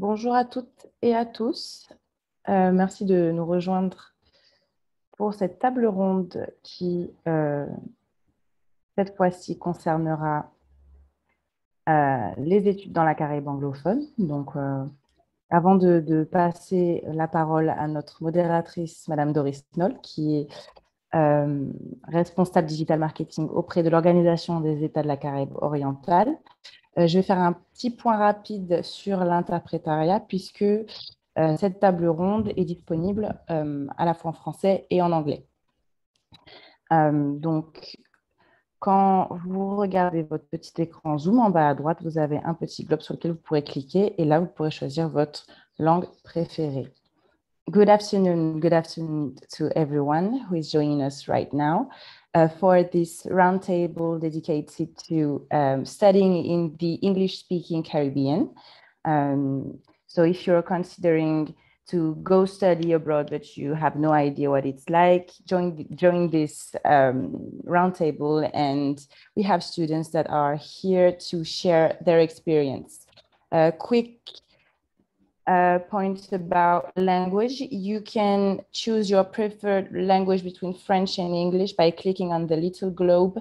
Bonjour à toutes et à tous. Merci de nous rejoindre pour cette table ronde qui, cette fois-ci, concernera les études dans la Caraïbe anglophone. Donc, avant de passer la parole à notre modératrice, Madame Doris Knoll, qui est responsable digital marketing auprès de l'Organisation des États de la Caraïbe orientale, je vais faire un petit point rapide sur l'interprétariat puisque cette table ronde est disponible à la fois en français et en anglais. Donc, quand vous regardez votre petit écran Zoom en bas à droite, vous avez un petit globe sur lequel vous pourrez cliquer et là, vous pourrez choisir votre langue préférée. Good afternoon to everyone who is joining us right now for this roundtable dedicated to studying in the English-speaking Caribbean. So if you're considering to go study abroad, but you have no idea what it's like, join this roundtable, and we have students that are here to share their experience. Quick points about language. You can choose your preferred language between French and English by clicking on the little globe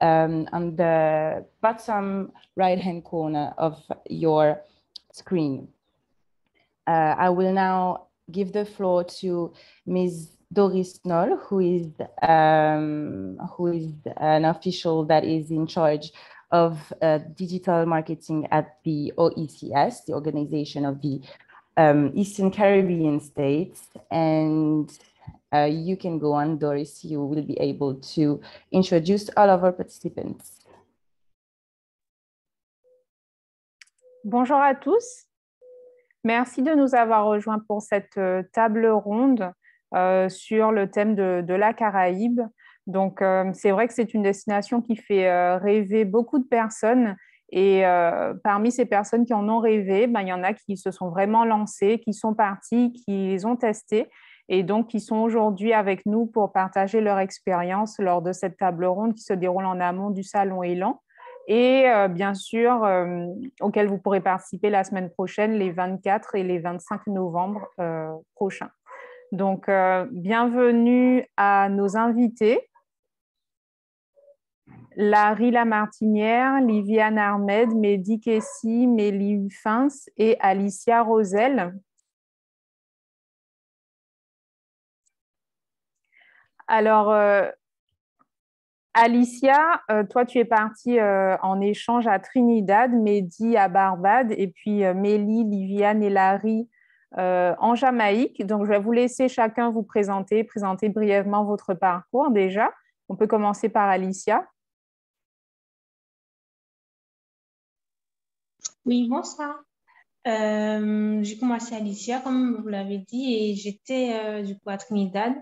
on the bottom right-hand corner of your screen. I will now give the floor to Ms. Doris Knoll, who is an official that is in charge of digital marketing at the OECS, the Organization of the Eastern Caribbean States. And you can go on, Doris. You will be able to introduce all of our participants. Bonjour à tous. Merci de nous avoir rejoints pour cette table ronde sur le thème de la Caraïbe. Donc, c'est vrai que c'est une destination qui fait rêver beaucoup de personnes. Et parmi ces personnes qui en ont rêvé, il y en a qui se sont vraiment lancées, qui sont parties, qui les ont testées et donc qui sont aujourd'hui avec nous pour partager leur expérience lors de cette table ronde qui se déroule en amont du Salon Élan. Et bien sûr, auquel vous pourrez participer la semaine prochaine, les 24 et les 25 novembre prochains. Donc, bienvenue à nos invités. Larry Lamartinière, Liviane Ahmed, Mehdi Kessi, Mélie Fins et Alicia Rosel. Alors, Alicia, toi, tu es partie en échange à Trinidad, Mehdi à Barbade, et puis Mélie, Liviane et Larry en Jamaïque. Donc, je vais vous laisser chacun vous présenter brièvement votre parcours déjà. On peut commencer par Alicia. Oui, bonsoir. J'ai commencé Alicia, comme vous l'avez dit, et j'étais du coup à Trinidad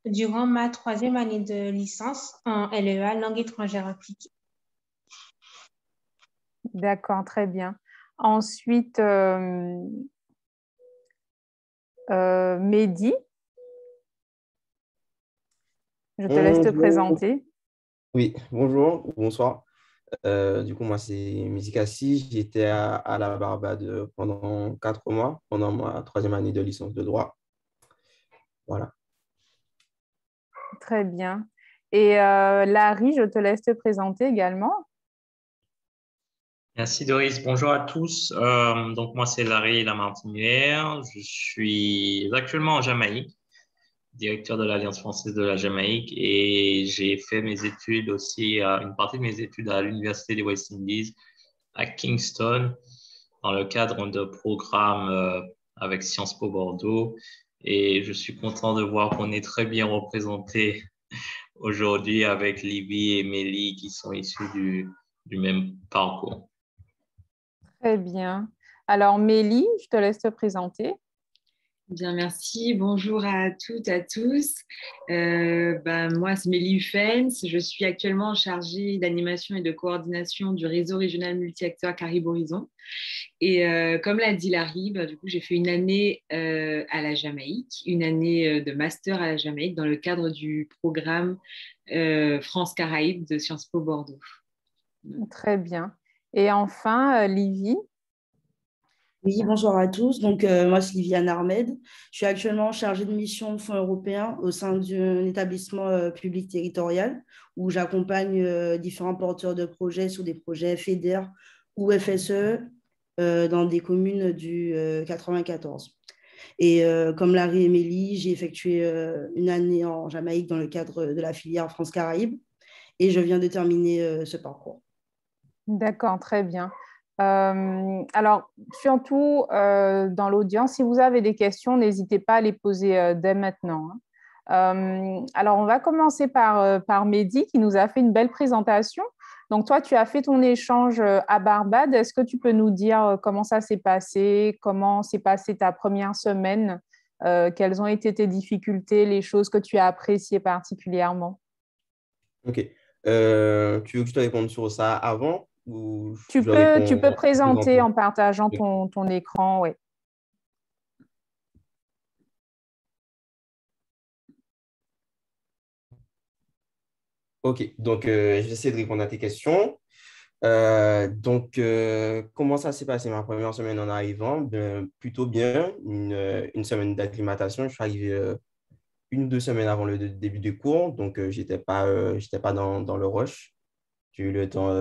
durant ma 3e année de licence en LEA, langue étrangère appliquée. D'accord, très bien. Ensuite, Mehdi, je te laisse te présenter. Oui, bonjour, bonsoir. Du coup, moi, c'est Mehdi Kassi. J'étais à la Barbade pendant 4 mois, pendant ma 3e année de licence de droit. Voilà. Très bien. Et Larry, je te laisse te présenter également. Merci Doris. Bonjour à tous. Donc moi c'est Larry Lamartinière. Je suis actuellement en Jamaïque, directeur de l'Alliance française de la Jamaïque, et j'ai fait mes études aussi, une partie de mes études à l'Université des West Indies à Kingston dans le cadre de programmes avec Sciences Po Bordeaux. Et je suis content de voir qu'on est très bien représentés aujourd'hui avec Libby et Mélie qui sont issus du même parcours. Très bien. Alors, Mélie, je te laisse te présenter. Bien, merci. Bonjour à toutes, à tous. Moi, c'est Mélie Hufens. Je suis actuellement chargée d'animation et de coordination du réseau régional multi-acteurs Caraïbes Horizon. Et comme l'a dit Larry, du coup, j'ai fait une année à la Jamaïque, une année de master à la Jamaïque dans le cadre du programme France Caraïbes de Sciences Po Bordeaux. Très bien. Et enfin, Livy. Oui, bonjour à tous. Donc, moi, c'est Liviane Ahmed. Je suis actuellement chargée de mission de fonds européens au sein d'un établissement public territorial où j'accompagne différents porteurs de projets sur des projets FEDER ou FSE dans des communes du 94. Et comme Larry et Mélie, j'ai effectué une année en Jamaïque dans le cadre de la filière France-Caraïbes et je viens de terminer ce parcours. D'accord, très bien. Alors, surtout dans l'audience, si vous avez des questions, n'hésitez pas à les poser dès maintenant, hein. Alors, on va commencer par Mehdi qui nous a fait une belle présentation. Donc, toi, tu as fait ton échange à Barbade. Est-ce que tu peux nous dire comment ça s'est passé, comment s'est passée ta première semaine, quelles ont été tes difficultés, les choses que tu as appréciées particulièrement? Ok. Tu veux que je te réponde sur ça avant ou Tu je peux réponds présenter présentement? en partageant ton écran, oui. Ok, donc je vais essayer de répondre à tes questions. Comment ça s'est passé ma première semaine en arrivant? Ben, plutôt bien, une semaine d'acclimatation. Je suis arrivé 1 ou 2 semaines avant le début des cours, donc j'étais pas dans le rush. J'ai eu le temps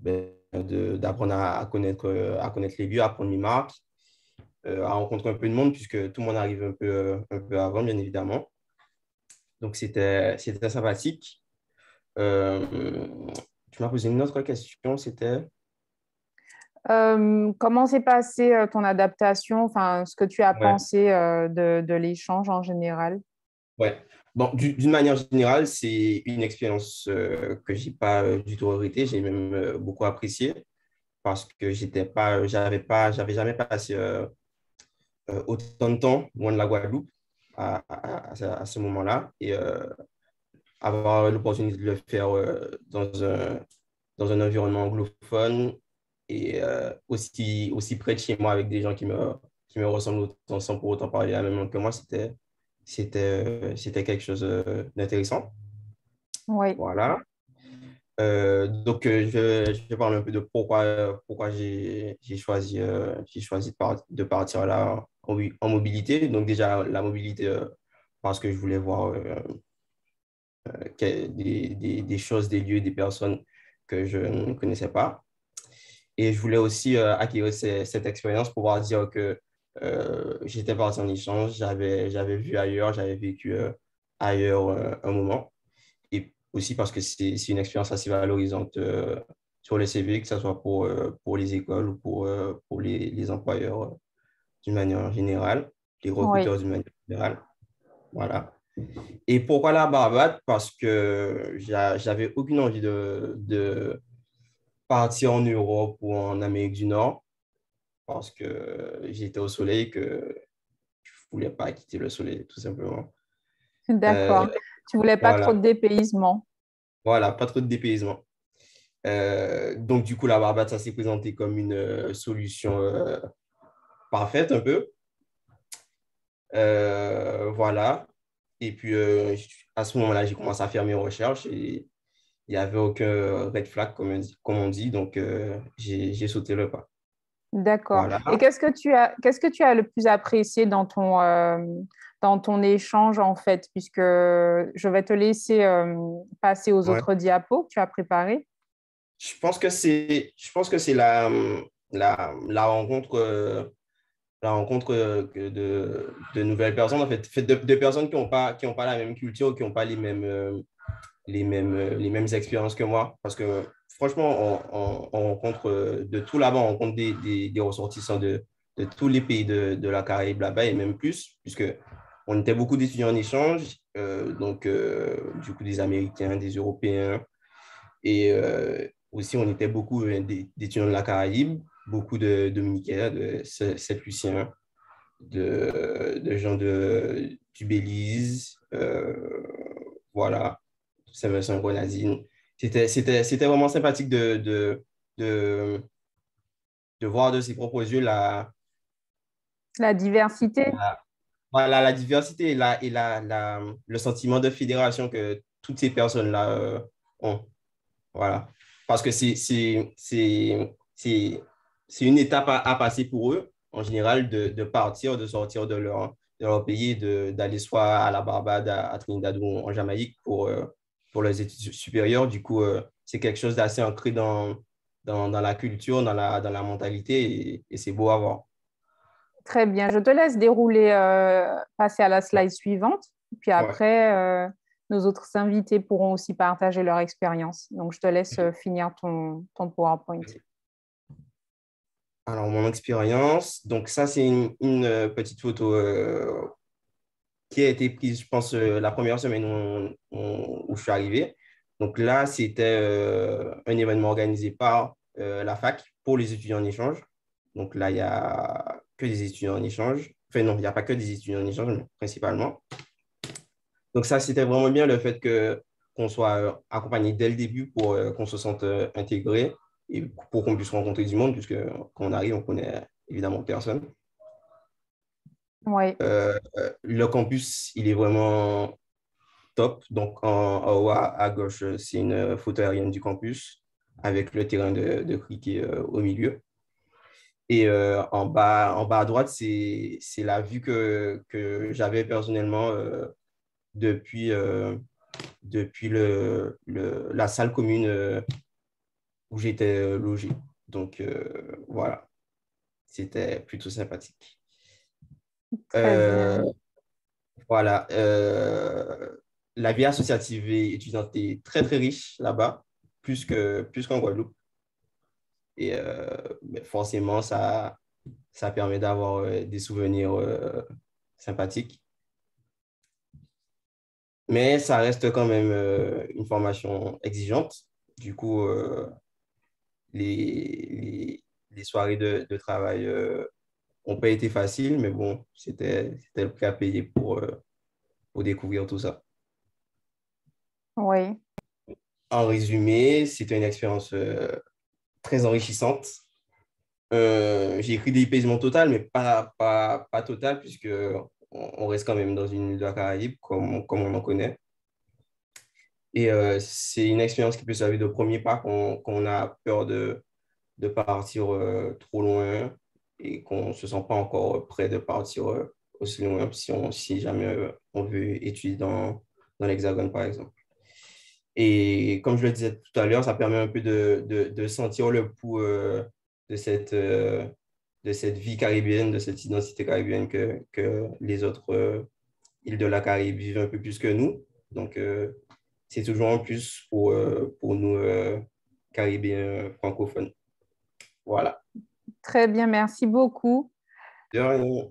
d'apprendre à connaître les lieux, à prendre mes marques, à rencontrer un peu de monde, puisque tout le monde arrive un peu avant, bien évidemment. Donc, c'était sympathique. Euh, Tu m'as posé une autre question, c'était… Comment s'est passée ton adaptation, enfin, ce que tu as Ouais, pensé de l'échange en général? ouais. Bon, d'une manière générale, c'est une expérience que j'ai pas du tout regrettée. J'ai même beaucoup apprécié parce que j'avais jamais passé autant de temps loin de la Guadeloupe à ce moment-là. Et avoir l'opportunité de le faire dans un environnement anglophone et aussi près de chez moi avec des gens qui me ressemblent autant sans pour autant parler la même langue que moi, c'était quelque chose d'intéressant. Oui, Voilà. Je vais parler un peu de pourquoi j'ai choisi de partir là en mobilité. Donc, déjà, la mobilité, parce que je voulais voir des choses, des lieux, des personnes que je ne connaissais pas. Et je voulais aussi acquérir cette expérience pour pouvoir dire que j'étais parti en échange, j'avais vu ailleurs, j'avais vécu ailleurs un moment. Et aussi parce que c'est une expérience assez valorisante sur le CV, que ce soit pour les écoles ou pour les employeurs d'une manière générale, les oui. recruteurs d'une manière générale. Voilà. Et pourquoi la Barbade? Parce que j'avais aucune envie de partir en Europe ou en Amérique du Nord parce que j'étais au soleil que je ne voulais pas quitter le soleil, tout simplement. Euh, D'accord. Tu voulais pas trop voilà, de dépaysement. voilà, pas trop de dépaysement. Donc, du coup, la Barbade, ça s'est présenté comme une solution parfaite un peu. Voilà. Et puis, à ce moment-là, j'ai commencé à faire mes recherches et il n'y avait aucun red flag, comme on dit. Donc, j'ai sauté le pas. D'accord. Voilà. Et qu'est-ce que tu as le plus apprécié dans ton échange, en fait, puisque je vais te laisser passer aux Ouais. autres diapos que tu as préparés. Je pense que c'est la rencontre de nouvelles personnes, en fait de personnes qui ont pas la même culture, qui n'ont pas les mêmes expériences que moi. Parce que franchement, on rencontre de tout là-bas, on rencontre des ressortissants de tous les pays de la Caraïbe là-bas et même plus, puisque on était beaucoup d'étudiants en échange, du coup des Américains, des Européens, et aussi on était beaucoup d'étudiants de la Caraïbe, beaucoup de Dominicains, de Saint-Luciens, de gens du Belize, voilà, Saint-Vincent Grenadine. C'était vraiment sympathique de, de voir de ses propres yeux La diversité. la, voilà, la diversité le sentiment de fédération que toutes ces personnes-là ont. Voilà. Parce que c'est une étape à passer pour eux, en général, de partir, de sortir de leur pays, d'aller soit à la Barbade, à Trinidad ou en Jamaïque pour leurs études supérieures. Du coup, c'est quelque chose d'assez ancré dans la culture, dans la mentalité, et c'est beau à voir. Très bien. Je te laisse dérouler, passer à la slide suivante. Puis après, nos autres invités pourront aussi partager leur expérience. Donc, je te laisse finir ton PowerPoint. Alors, mon expérience, donc ça, c'est une petite photo qui a été prise, je pense, la première semaine où je suis arrivé. Donc là, c'était un événement organisé par la fac pour les étudiants en échange. Donc là, il n'y a que des étudiants en échange. Enfin, non, il n'y a pas que des étudiants en échange, mais principalement. Donc ça, c'était vraiment bien le fait qu'on soit accompagné dès le début pour qu'on se sente intégré et pour qu'on puisse rencontrer du monde, puisque quand on arrive, on connaît évidemment personne. Oui. Le campus, il est vraiment top. Donc, en haut à gauche, c'est une photo aérienne du campus avec le terrain de cricket au milieu. Et en bas à droite, c'est la vue que j'avais personnellement depuis la salle commune où j'étais logé. Donc, voilà, c'était plutôt sympathique. Très bien. Voilà. La vie associative et étudiante est très, très riche là-bas, plus qu'en Guadeloupe. Et forcément, ça permet d'avoir des souvenirs sympathiques. Mais ça reste quand même une formation exigeante. Du coup, les soirées de travail n'ont pas été faciles, mais bon, c'était le prix à payer pour découvrir tout ça. Oui. En résumé, c'était une expérience très enrichissante. J'ai écrit des paisements total, mais pas total, puisque on reste quand même dans une île de la Caraïbe, comme on en connaît. Et c'est une expérience qui peut servir de premier pas quand on a peur de partir trop loin et qu'on ne se sent pas encore prêt de partir aussi loin si jamais on veut étudier dans l'Hexagone, par exemple. Et comme je le disais tout à l'heure, ça permet un peu de sentir le pouls de cette vie caribéenne, de cette identité caribéenne que les autres îles de la Caraïbe vivent un peu plus que nous. Donc, c'est toujours un plus pour nous, Caribéens francophones. Voilà. Très bien, merci beaucoup. De rien.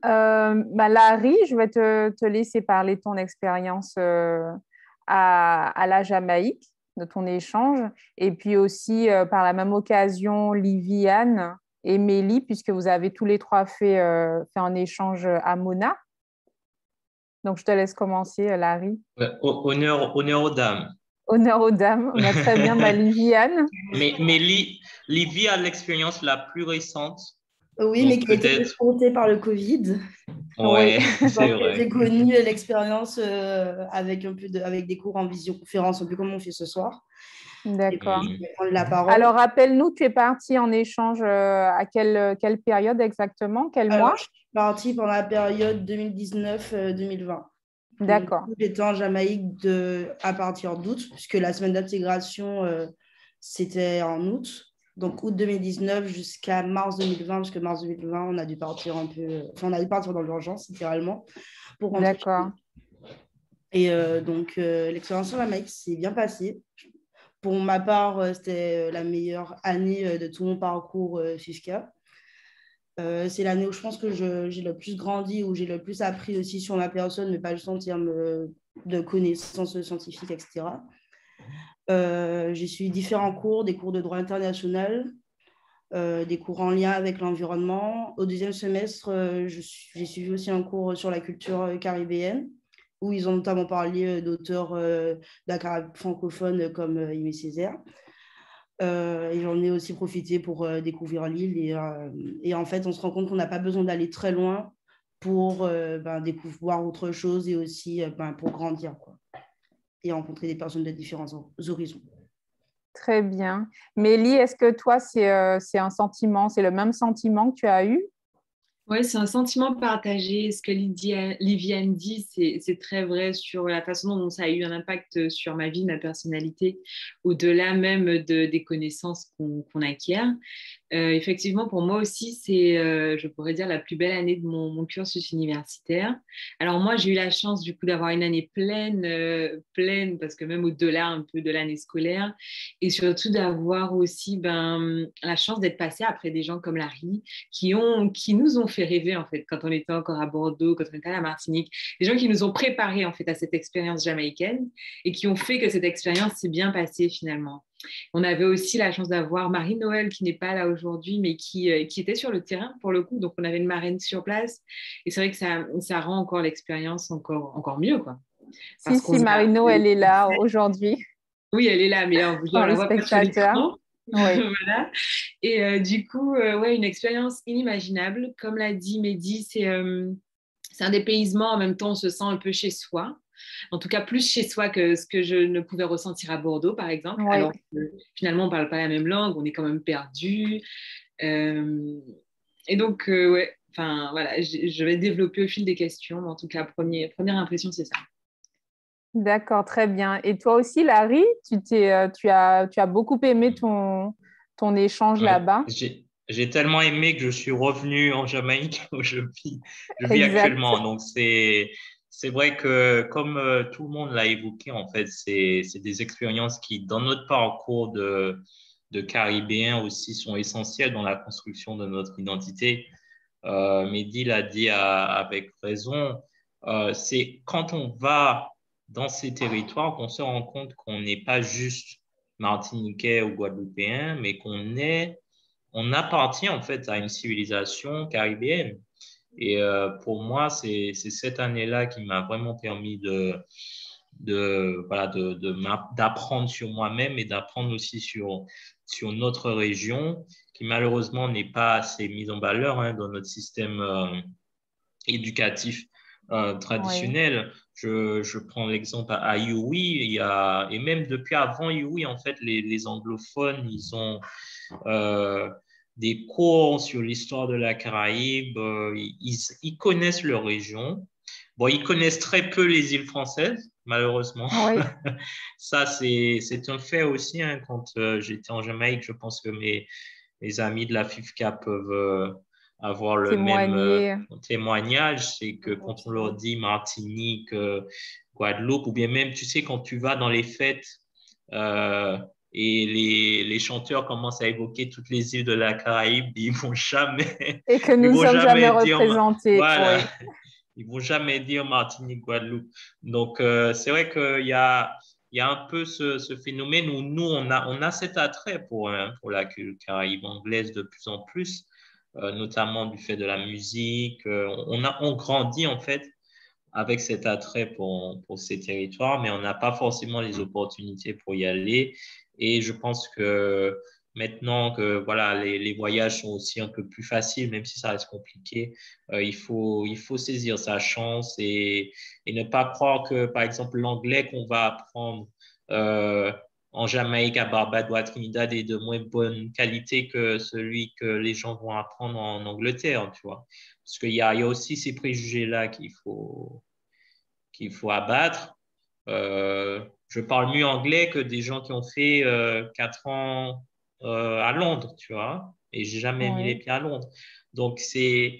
Larry, je vais te laisser parler de ton expérience à la Jamaïque, de ton échange, et puis aussi par la même occasion, Liviane et Mélie, puisque vous avez tous les trois fait un échange à Mona. Donc, je te laisse commencer, Larry. Honneur aux dames. Honneur aux dames. Très bien, Liviane. Mais Livy a l'expérience la plus récente. Oui, mais qui a été confrontée par le Covid. Ouais, c'est vrai. J'ai connu l'expérience avec des cours en visioconférence, un peu comme on fait ce soir. D'accord. La parole. Alors, rappelle-nous, tu es partie en échange à quelle période exactement? Quel mois? Je suis partie pendant la période 2019-2020. D'accord. J'étais en Jamaïque à partir d'août, puisque la semaine d'intégration, c'était en août. Donc, août 2019 jusqu'à mars 2020, parce que mars 2020, on a dû partir on a dû partir dans l'urgence, littéralement, pour rentrer. D'accord. Et donc, l'expérience en Jamaïque s'est bien passée. Pour ma part, c'était la meilleure année de tout mon parcours FIFCA. C'est l'année où je pense que j'ai le plus grandi, où j'ai le plus appris aussi sur ma personne, mais pas juste en termes de connaissances scientifiques, etc. J'ai suivi différents cours, des cours de droit international, des cours en lien avec l'environnement. Au deuxième semestre, j'ai suivi aussi un cours sur la culture caribéenne, où ils ont notamment parlé d'auteurs de la Caraïbe francophone comme Aimé Césaire. Et j'en ai aussi profité pour découvrir l'île. Et en fait, on se rend compte qu'on n'a pas besoin d'aller très loin pour découvrir autre chose et aussi pour grandir, quoi, et rencontrer des personnes de différents horizons. Très bien. Mélie, est-ce que toi, c'est un sentiment, c'est le même sentiment que tu as eu? Oui, c'est un sentiment partagé. Ce que Liviane dit, c'est très vrai sur la façon dont ça a eu un impact sur ma vie, ma personnalité, au-delà même des connaissances qu'on acquiert. Effectivement, pour moi aussi, c'est, je pourrais dire, la plus belle année de mon cursus universitaire. Alors moi, j'ai eu la chance du coup d'avoir une année pleine, parce que même au-delà un peu de l'année scolaire, et surtout d'avoir aussi la chance d'être passée après des gens comme Larry, qui nous ont fait rêver en fait quand on était encore à Bordeaux, quand on était à la Martinique, des gens qui nous ont préparés en fait à cette expérience jamaïcaine et qui ont fait que cette expérience s'est bien passée finalement. On avait aussi la chance d'avoir Marie-Noël qui n'est pas là aujourd'hui, mais qui était sur le terrain pour le coup. Donc, on avait une marraine sur place. Et c'est vrai que ça rend encore l'expérience encore mieux, quoi. Parce Si, Marino, elle est là aujourd'hui. Oui, elle est là, mais on Dans ne la les voit pas sur spectateurs. l'écran. Oui. Voilà. Et du coup, ouais, une expérience inimaginable. Comme l'a dit Mehdi, c'est un dépaysement. En même temps, on se sent un peu chez soi. En tout cas, plus chez soi que ce que je ne pouvais ressentir à Bordeaux, par exemple. Oui. Alors que finalement, on ne parle pas la même langue, on est quand même perdu. Et donc, ouais, enfin, voilà, je vais développer au fil des questions. Mais en tout cas, première impression, c'est ça. D'accord, très bien. Et toi aussi, Larry, tu as beaucoup aimé ton échange là-bas. J'ai tellement aimé que je suis revenu en Jamaïque où je vis Exact. actuellement. Donc, c'est vrai que, comme tout le monde l'a évoqué, en fait, c'est des expériences qui, dans notre parcours de Caribéens aussi, sont essentielles dans la construction de notre identité. Mehdi l'a dit avec raison. C'est quand on va dans ces territoires qu'on se rend compte qu'on n'est pas juste martiniquais ou guadeloupéen, mais on appartient en fait à une civilisation caribéenne. Et pour moi, c'est cette année-là qui m'a vraiment permis d'apprendre sur moi-même et d'apprendre aussi sur notre région, qui malheureusement n'est pas assez mise en valeur dans notre système éducatif Oui. traditionnel. Je prends l'exemple à IUI, et même depuis avant IUI, en fait, les anglophones, ils ont des cours sur l'histoire de la Caraïbe, ils connaissent leur région. Bon, ils connaissent très peu les îles françaises, malheureusement. Oui. Ça, c'est un fait aussi. Quand j'étais en Jamaïque, je pense que mes amis de la FIFCA peuvent avoir le même Témoigner. témoignage. C'est que quand on leur dit Martinique, Guadeloupe, ou bien même, tu sais, quand tu vas dans les fêtes et les chanteurs commencent à évoquer toutes les îles de la Caraïbe, ils vont jamais, Et que ils nous ne vont sommes jamais jamais dire, représentés. voilà, Oui. ils vont jamais dire Martinique, Guadeloupe. Donc, c'est vrai qu'il y a un peu ce phénomène où nous, on a cet attrait pour la culture Caraïbe anglaise de plus en plus, notamment du fait de la musique. On grandit en fait avec cet attrait pour ces territoires, mais on n'a pas forcément les opportunités pour y aller. Et je pense que maintenant que voilà, les voyages sont aussi un peu plus faciles, même si ça reste compliqué, il faut saisir sa chance et ne pas croire que, par exemple, l'anglais qu'on va apprendre en Jamaïque, à Barbados, à Trinidad est de moins bonne qualité que celui que les gens vont apprendre en Angleterre, tu vois. Parce qu'il y a aussi ces préjugés-là qu'il faut abattre. Je parle mieux anglais que des gens qui ont fait 4 ans à Londres, tu vois, et j'ai jamais mis les Oui. pieds à Londres. Donc, c'est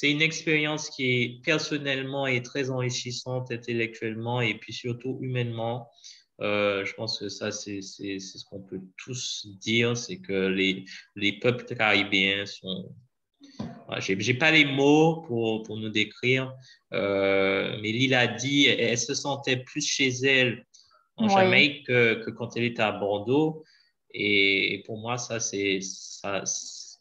une expérience qui est personnellement et très enrichissante intellectuellement et puis surtout humainement. Je pense que ça, c'est ce qu'on peut tous dire, c'est que les peuples caribéens sont j'ai pas les mots pour nous décrire, mais Lila a dit elle se sentait plus chez elle en Oui. Jamaïque que quand elle était à Bordeaux. Et pour moi, ça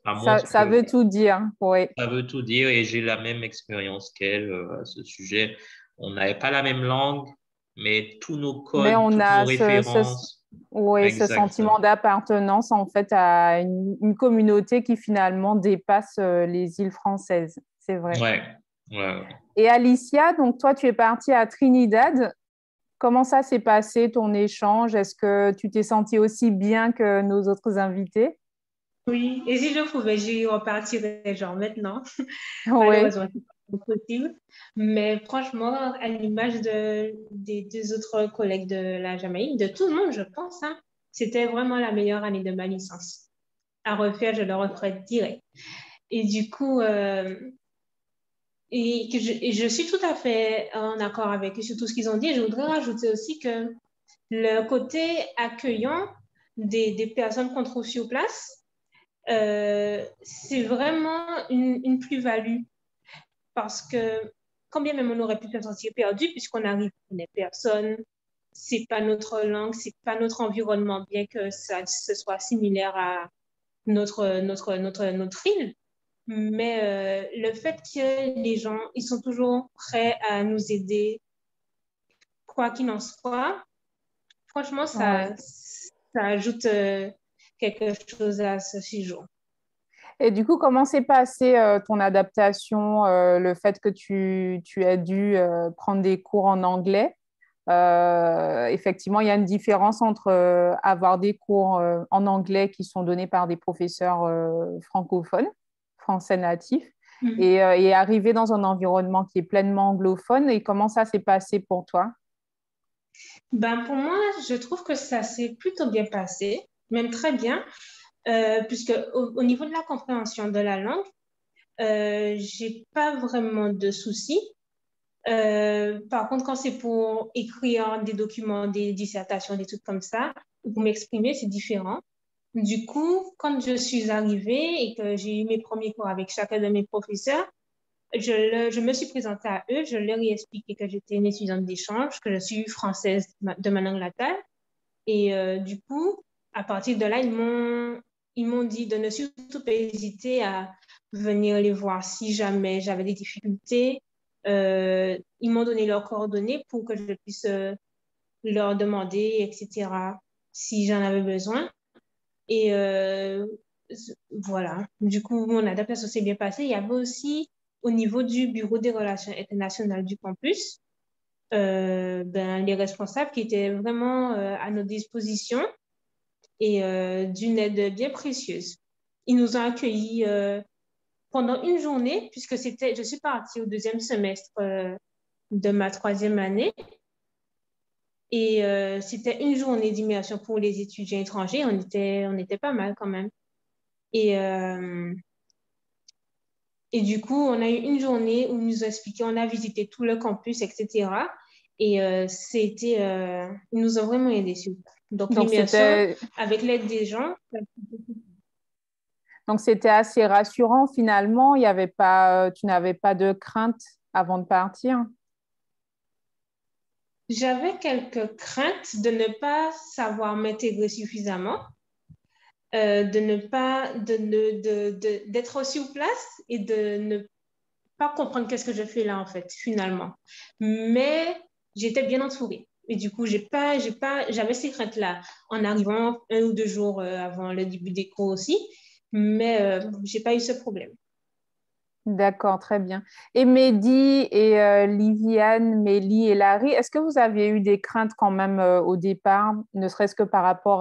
montre Ça que veut tout dire. Oui. ça veut tout dire. Et j'ai la même expérience qu'elle à ce sujet. On n'avait pas la même langue, mais tous nos Mais codes, on toutes nos a références. ce Exactement. sentiment d'appartenance en fait à une communauté qui finalement dépasse les îles françaises. C'est vrai. Ouais. Et Alicia, donc toi, tu es partie à Trinidad. Comment ça s'est passé ton échange? Est-ce que tu t'es senti aussi bien que nos autres invités? Oui, et si je pouvais, j'y repartirais genre maintenant. Oui, Malheureusement, c'est pas possible. Mais franchement, à l'image des deux autres collègues de la Jamaïque, de tout le monde, je pense, hein, c'était vraiment la meilleure année de ma licence. À refaire, je le referais direct. Et du coup, et je suis tout à fait en accord avec eux sur tout ce qu'ils ont dit. Je voudrais rajouter aussi que le côté accueillant des personnes qu'on trouve sur place, c'est vraiment une plus-value parce que quand bien même on aurait pu se sentir perdu puisqu'on arrive, on n'est personne, c'est pas notre langue, c'est pas notre environnement, bien que ça ce soit similaire à notre île. Mais le fait que les gens, ils sont toujours prêts à nous aider, quoi qu'il en soit, franchement, oui. ça ajoute quelque chose à ce séjour. Et du coup, comment s'est passée ton adaptation, le fait que tu aies dû prendre des cours en anglais? Effectivement, il y a une différence entre avoir des cours en anglais qui sont donnés par des professeurs francophones, français natifs, Mhm. et arriver dans un environnement qui est pleinement anglophone. Et comment ça s'est passé pour toi? Ben, pour moi, je trouve que ça s'est plutôt bien passé, même très bien, puisque au niveau de la compréhension de la langue, j'ai pas vraiment de soucis. Par contre, quand c'est pour écrire des documents, des dissertations, des trucs comme ça, ou pour m'exprimer, c'est différent. Du coup, quand je suis arrivée et que j'ai eu mes premiers cours avec chacun de mes professeurs, je me suis présentée à eux, je leur ai expliqué que j'étais une étudiante d'échange, que je suis française de ma langue natale. Et du coup, à partir de là, ils m'ont dit de ne surtout pas hésiter à venir les voir si jamais j'avais des difficultés. Ils m'ont donné leurs coordonnées pour que je puisse leur demander, etc., si j'en avais besoin. Et voilà. Du coup, mon adaptation s'est bien passée. Il y avait aussi, au niveau du bureau des relations internationales du campus, ben, les responsables qui étaient vraiment à nos dispositions et d'une aide bien précieuse. Ils nous ont accueillis pendant une journée, puisque je suis partie au deuxième semestre de ma troisième année. Et c'était une journée d'immersion pour les étudiants étrangers. On était pas mal quand même. Et, et du coup, on a eu une journée où ils nous ont expliqué, on a visité tout le campus, etc. Et ils nous ont vraiment aidés sur ça. Donc, Donc, l'immersion, avec l'aide des gens. donc, c'était assez rassurant finalement. Il y avait pas, tu n'avais pas de crainte avant de partir. J'avais quelques craintes de ne pas savoir m'intégrer suffisamment, de ne pas, d'être sur place et de ne pas comprendre qu'est-ce que je fais là, en fait, finalement. Mais j'étais bien entourée. Et du coup, j'avais ces craintes-là en arrivant 1 ou 2 jours avant le début des cours aussi, mais j'ai pas eu ce problème. D'accord, très bien. Et Mehdi et Liviane, Mélie et Larry, est-ce que vous aviez eu des craintes quand même au départ, ne serait-ce que par rapport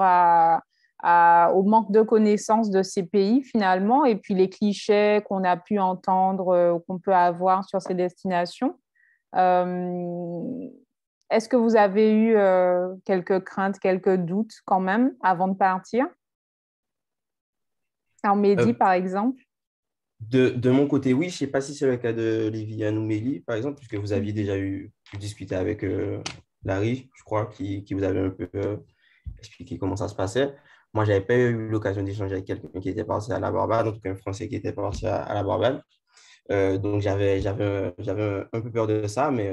au manque de connaissances de ces pays finalement, et puis les clichés qu'on a pu entendre, qu'on peut avoir sur ces destinations? Euh, Est-ce que vous avez eu quelques craintes, quelques doutes quand même avant de partir? Alors Mehdi, Euh, par exemple. de mon côté, oui, je ne sais pas si c'est le cas de Liviane ou Mélie, par exemple, puisque vous aviez déjà pu discuter avec Larry, je crois, qui vous avait un peu expliqué comment ça se passait. Moi, je n'avais pas eu l'occasion d'échanger avec quelqu'un qui était parti à la Barbade, en tout cas un Français qui était parti à la Barbade. Donc, j'avais un peu peur de ça, mais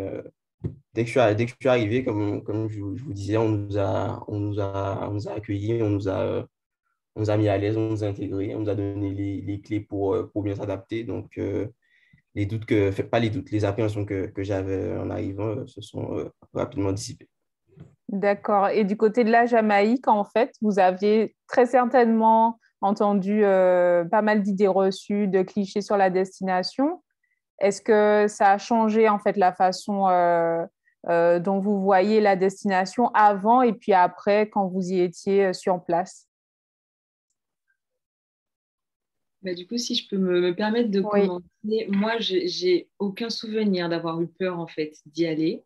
dès que je suis arrivé, comme je vous disais, on nous a accueillis, on nous a mis à l'aise, on nous a intégrés, on nous a donné les clés pour bien s'adapter. Donc, pas les doutes, les appréhensions que j'avais en arrivant se sont rapidement dissipées. D'accord. Et du côté de la Jamaïque, en fait, vous aviez très certainement entendu pas mal d'idées reçues, de clichés sur la destination. Est-ce que ça a changé en fait la façon dont vous voyez la destination avant et puis après quand vous y étiez sur place? Bah, du coup, si je peux me permettre de Oui, commencer, moi, j'ai aucun souvenir d'avoir eu peur en fait d'y aller.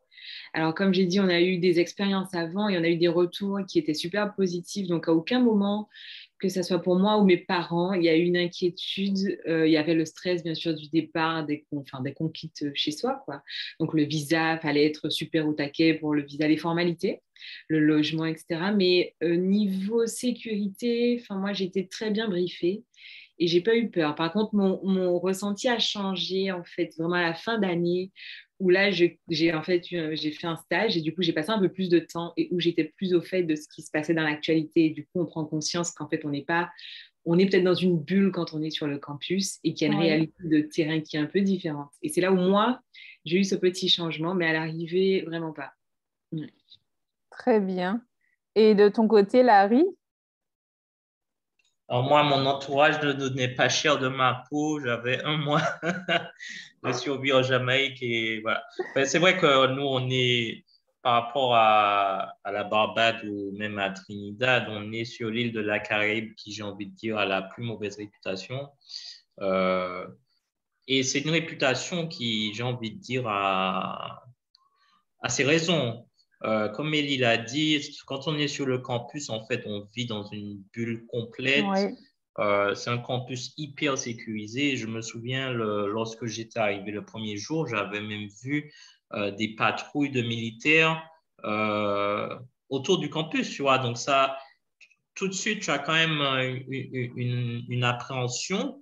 Alors, comme j'ai dit, on a eu des expériences avant et on a eu des retours qui étaient super positifs. Donc, à aucun moment, que ce soit pour moi ou mes parents, il y a eu une inquiétude. Il y avait le stress, bien sûr, du départ, dès qu'on quitte chez soi, quoi. Donc, le visa, fallait être super au taquet pour le visa, les formalités, le logement, etc. Mais niveau sécurité, enfin, moi, j'ai été très bien briefée et j'ai pas eu peur. Par contre, mon ressenti a changé, en fait, vraiment à la fin d'année où là, j'ai fait un stage et du coup, j'ai passé un peu plus de temps et où j'étais plus au fait de ce qui se passait dans l'actualité. Et du coup, on prend conscience qu'en fait, on est peut-être dans une bulle quand on est sur le campus et qu'il y a une oui, réalité de terrain qui est un peu différente. Et c'est là où moi, j'ai eu ce petit changement, mais à l'arrivée, vraiment pas. Ouais. très bien. Et de ton côté, Larry? Alors moi, mon entourage ne donnait pas cher de ma peau. J'avais un mois de survie en Jamaïque et voilà. Ben, c'est vrai que nous, on est, par rapport à la Barbade ou même à Trinidad, on est sur l'île de la Caraïbe qui, j'ai envie de dire, a la plus mauvaise réputation. Euh, et c'est une réputation qui, j'ai envie de dire, a ses raisons. Comme Elie l'a dit, quand on est sur le campus, en fait, on vit dans une bulle complète. Oui, C'est un campus hyper sécurisé. Je me souviens, lorsque j'étais arrivé le premier jour, j'avais même vu des patrouilles de militaires euh, autour du campus, tu vois. Donc ça, tout de suite, tu as quand même une appréhension.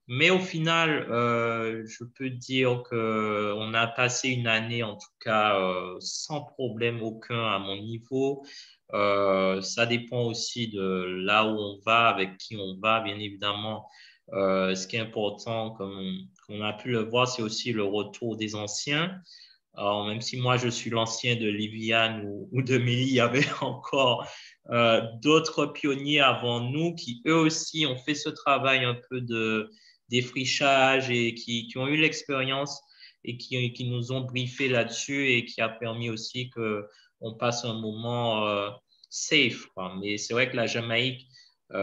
Mais au final, je peux dire qu'on a passé une année, en tout cas, sans problème aucun à mon niveau. Ça dépend aussi de là où on va, avec qui on va, bien évidemment. Ce qui est important, comme on a pu le voir, c'est aussi le retour des anciens. Alors, même si moi, je suis l'ancien de Liviane ou de Mélie, il y avait encore d'autres pionniers avant nous qui, eux aussi, ont fait ce travail un peu de défrichage et qui ont eu l'expérience et qui nous ont briefé là-dessus et qui a permis aussi qu'on passe un moment safe, quoi. Mais c'est vrai que la Jamaïque, il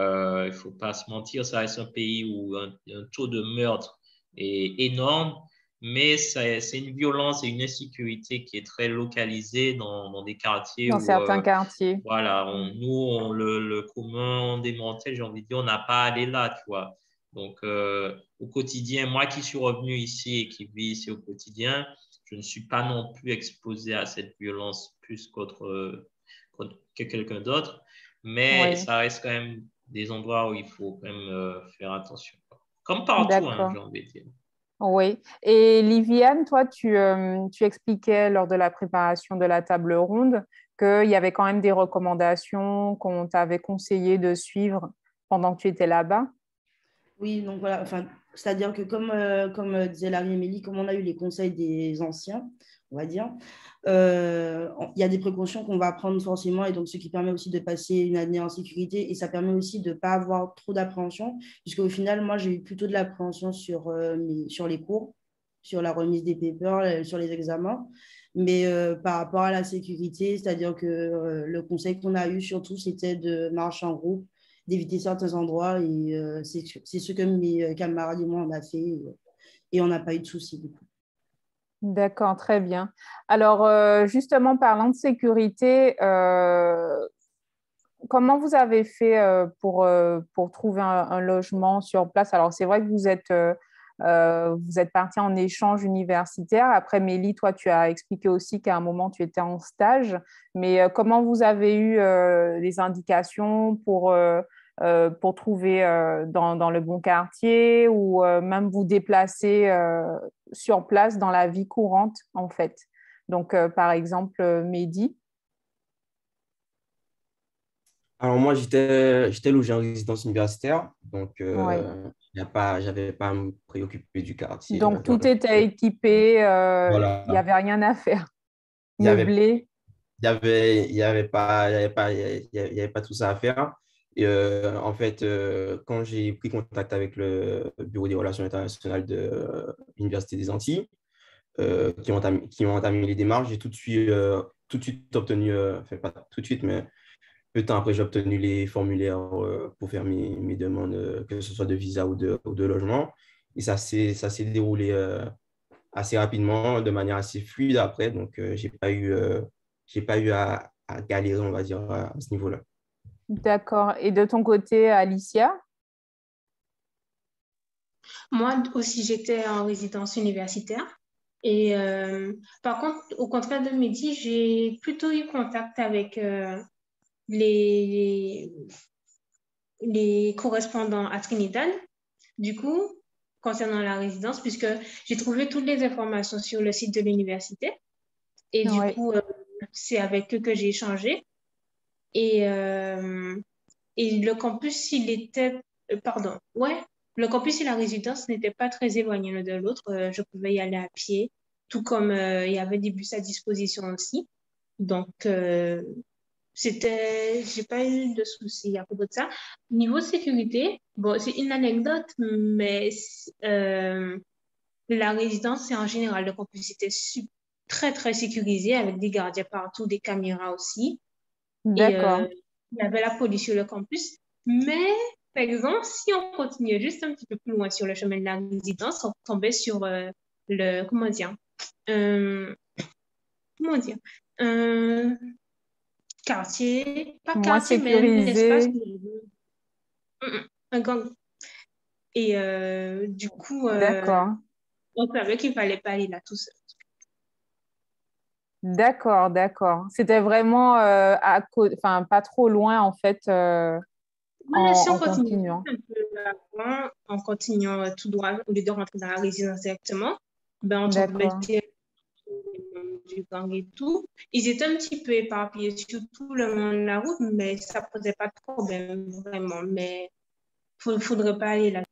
ne faut pas se mentir, ça reste un pays où un taux de meurtre est énorme, mais c'est une violence et une insécurité qui est très localisée dans des quartiers dans où certains quartiers. voilà, le commun des mortels, j'ai envie de dire, on n'a pas à aller là, tu vois. Donc, au quotidien, moi qui suis revenu ici et qui vis ici au quotidien, je ne suis pas non plus exposé à cette violence plus que quelqu'un d'autre, mais Oui, ça reste quand même des endroits où il faut quand même faire attention. Comme partout, hein, d'accord. j'ai envie de dire. Oui. Et Liviane, toi, tu expliquais lors de la préparation de la table ronde qu'il y avait quand même des recommandations qu'on t'avait conseillé de suivre pendant que tu étais là-bas. Oui, donc voilà, enfin, c'est-à-dire que comme disait Larry et Mélie, comme on a eu les conseils des anciens, on va dire, il y a des précautions qu'on va prendre forcément, et donc ce qui permet aussi de passer une année en sécurité, et ça permet aussi de ne pas avoir trop d'appréhension, puisqu'au final, moi, j'ai eu plutôt de l'appréhension sur les cours, sur la remise des papers, sur les examens, mais par rapport à la sécurité, c'est-à-dire que le conseil qu'on a eu surtout, c'était de marcher en groupe, d'éviter certains endroits. Et c'est ce que mes camarades et moi, on a fait. Et on n'a pas eu de soucis, du coup. D'accord, très bien. Alors, justement, parlant de sécurité, comment vous avez fait pour trouver un logement sur place? Alors, c'est vrai que vous êtes parti en échange universitaire. Après, Mélie, toi, tu as expliqué aussi qu'à un moment, tu étais en stage. Mais comment vous avez eu les indications pour trouver dans le bon quartier ou même vous déplacer sur place dans la vie courante, en fait? Donc, par exemple, Mehdi. Alors moi, j'étais logé en résidence universitaire, donc Oui. j'avais pas à me préoccuper du quartier. Donc, tout était équipé, il n'y Voilà. avait rien à faire. Il y avait, Meublé. il y avait pas tout ça à faire. Et, en fait, quand j'ai pris contact avec le Bureau des relations internationales de l'Université des Antilles, qui ont entamé les démarches. J'ai tout de suite obtenu, enfin pas tout de suite, mais peu de temps après, j'ai obtenu les formulaires pour faire mes demandes, que ce soit de visa ou de logement. Et ça s'est déroulé assez rapidement, de manière assez fluide après. Donc, j'ai pas eu à galérer, on va dire, à ce niveau-là. D'accord. Et de ton côté, Alicia? Moi aussi, j'étais en résidence universitaire. Et par contre, au contraire de Mehdi, j'ai plutôt eu contact avec les, les correspondants à Trinidad. Du coup, concernant la résidence, puisque j'ai trouvé toutes les informations sur le site de l'université. Et du coup, c'est avec eux que j'ai échangé. Et, et le campus, il était... pardon, ouais. Le campus et la résidence n'étaient pas très éloignés l'un de l'autre. Je pouvais y aller à pied, tout comme il y avait des bus à disposition aussi. Donc, j'ai pas eu de soucis à propos de ça. Niveau sécurité, bon, c'est une anecdote, mais la résidence, c'est en général, le campus était très, très sécurisé avec des gardiens partout, des caméras aussi. Et D'accord. il y avait la police sur le campus. Mais, par exemple, si on continuait juste un petit peu plus loin sur le chemin de la résidence, on tombait sur comment dire, euh, comment dire, un quartier, pas Moins quartier, mais un espace, sécurisé. un gang. Et du coup, D'accord. on savait qu'il fallait pas aller là tout seul. D'accord, d'accord. C'était vraiment enfin, pas trop loin, en fait, Voilà, si on en continue continuant. un peu avant, en continuant tout droit, au lieu de rentrer dans la résidence directement, ben, on tombait D'accord. du gang et tout. Ils étaient un petit peu éparpillés sur tout le long de la route, mais ça ne posait pas de problème, vraiment. Mais il ne faudrait pas aller là.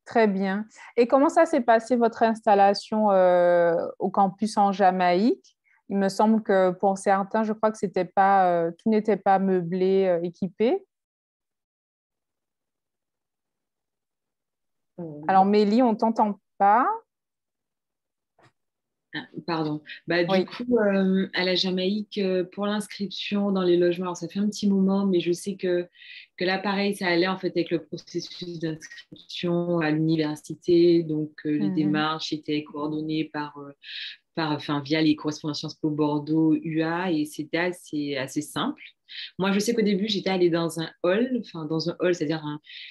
Très bien. Et comment ça s'est passé, votre installation au campus en Jamaïque? Il me semble que pour certains, je crois que c'était pas, tout n'était pas meublé, équipé. Alors, Mélie, on ne t'entend pas. Ah, pardon. Bah, du Oui. coup, à la Jamaïque, pour l'inscription dans les logements, alors ça fait un petit moment, mais je sais que là, pareil, ça allait en fait avec le processus d'inscription à l'université. Donc, les Mhm. démarches étaient coordonnées enfin, via les correspondances Sciences Po Bordeaux, UA, et c'était assez simple. Moi, je sais qu'au début, j'étais allée dans un hall, enfin dans un hall, c'est-à-dire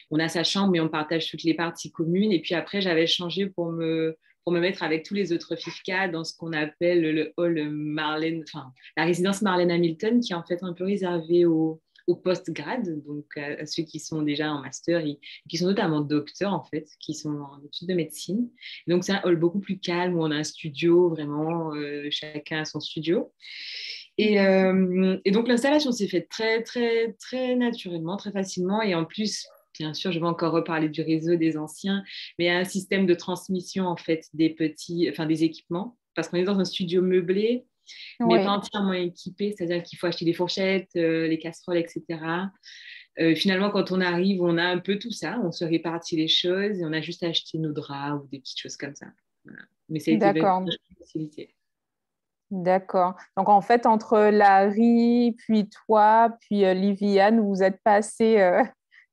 on a sa chambre, mais on partage toutes les parties communes. Et puis après, j'avais changé pour me mettre avec tous les autres FIFCA dans ce qu'on appelle le hall Marlène, enfin la résidence Marlène Hamilton, qui est en fait un peu réservée aux post-grades, donc à ceux qui sont déjà en master et qui sont notamment docteurs en fait, qui sont en études de médecine. Donc c'est un hall beaucoup plus calme où on a un studio, vraiment, chacun a son studio. Et donc l'installation s'est faite très, très, très naturellement, très facilement. Et en plus, bien sûr, je vais encore reparler du réseau des anciens, mais il y a un système de transmission en fait des équipements, parce qu'on est dans un studio meublé, mais pas Oui, entièrement équipé, c'est-à-dire qu'il faut acheter des fourchettes, les casseroles, etc. Finalement, quand on arrive, on a un peu tout ça, on se répartit les choses et on a juste acheté nos draps ou des petites choses comme ça. Voilà. Mais ça a été vraiment d'accord. une facilité. D'accord. Donc, en fait, entre Larry, puis toi, puis Liviane, vous êtes passé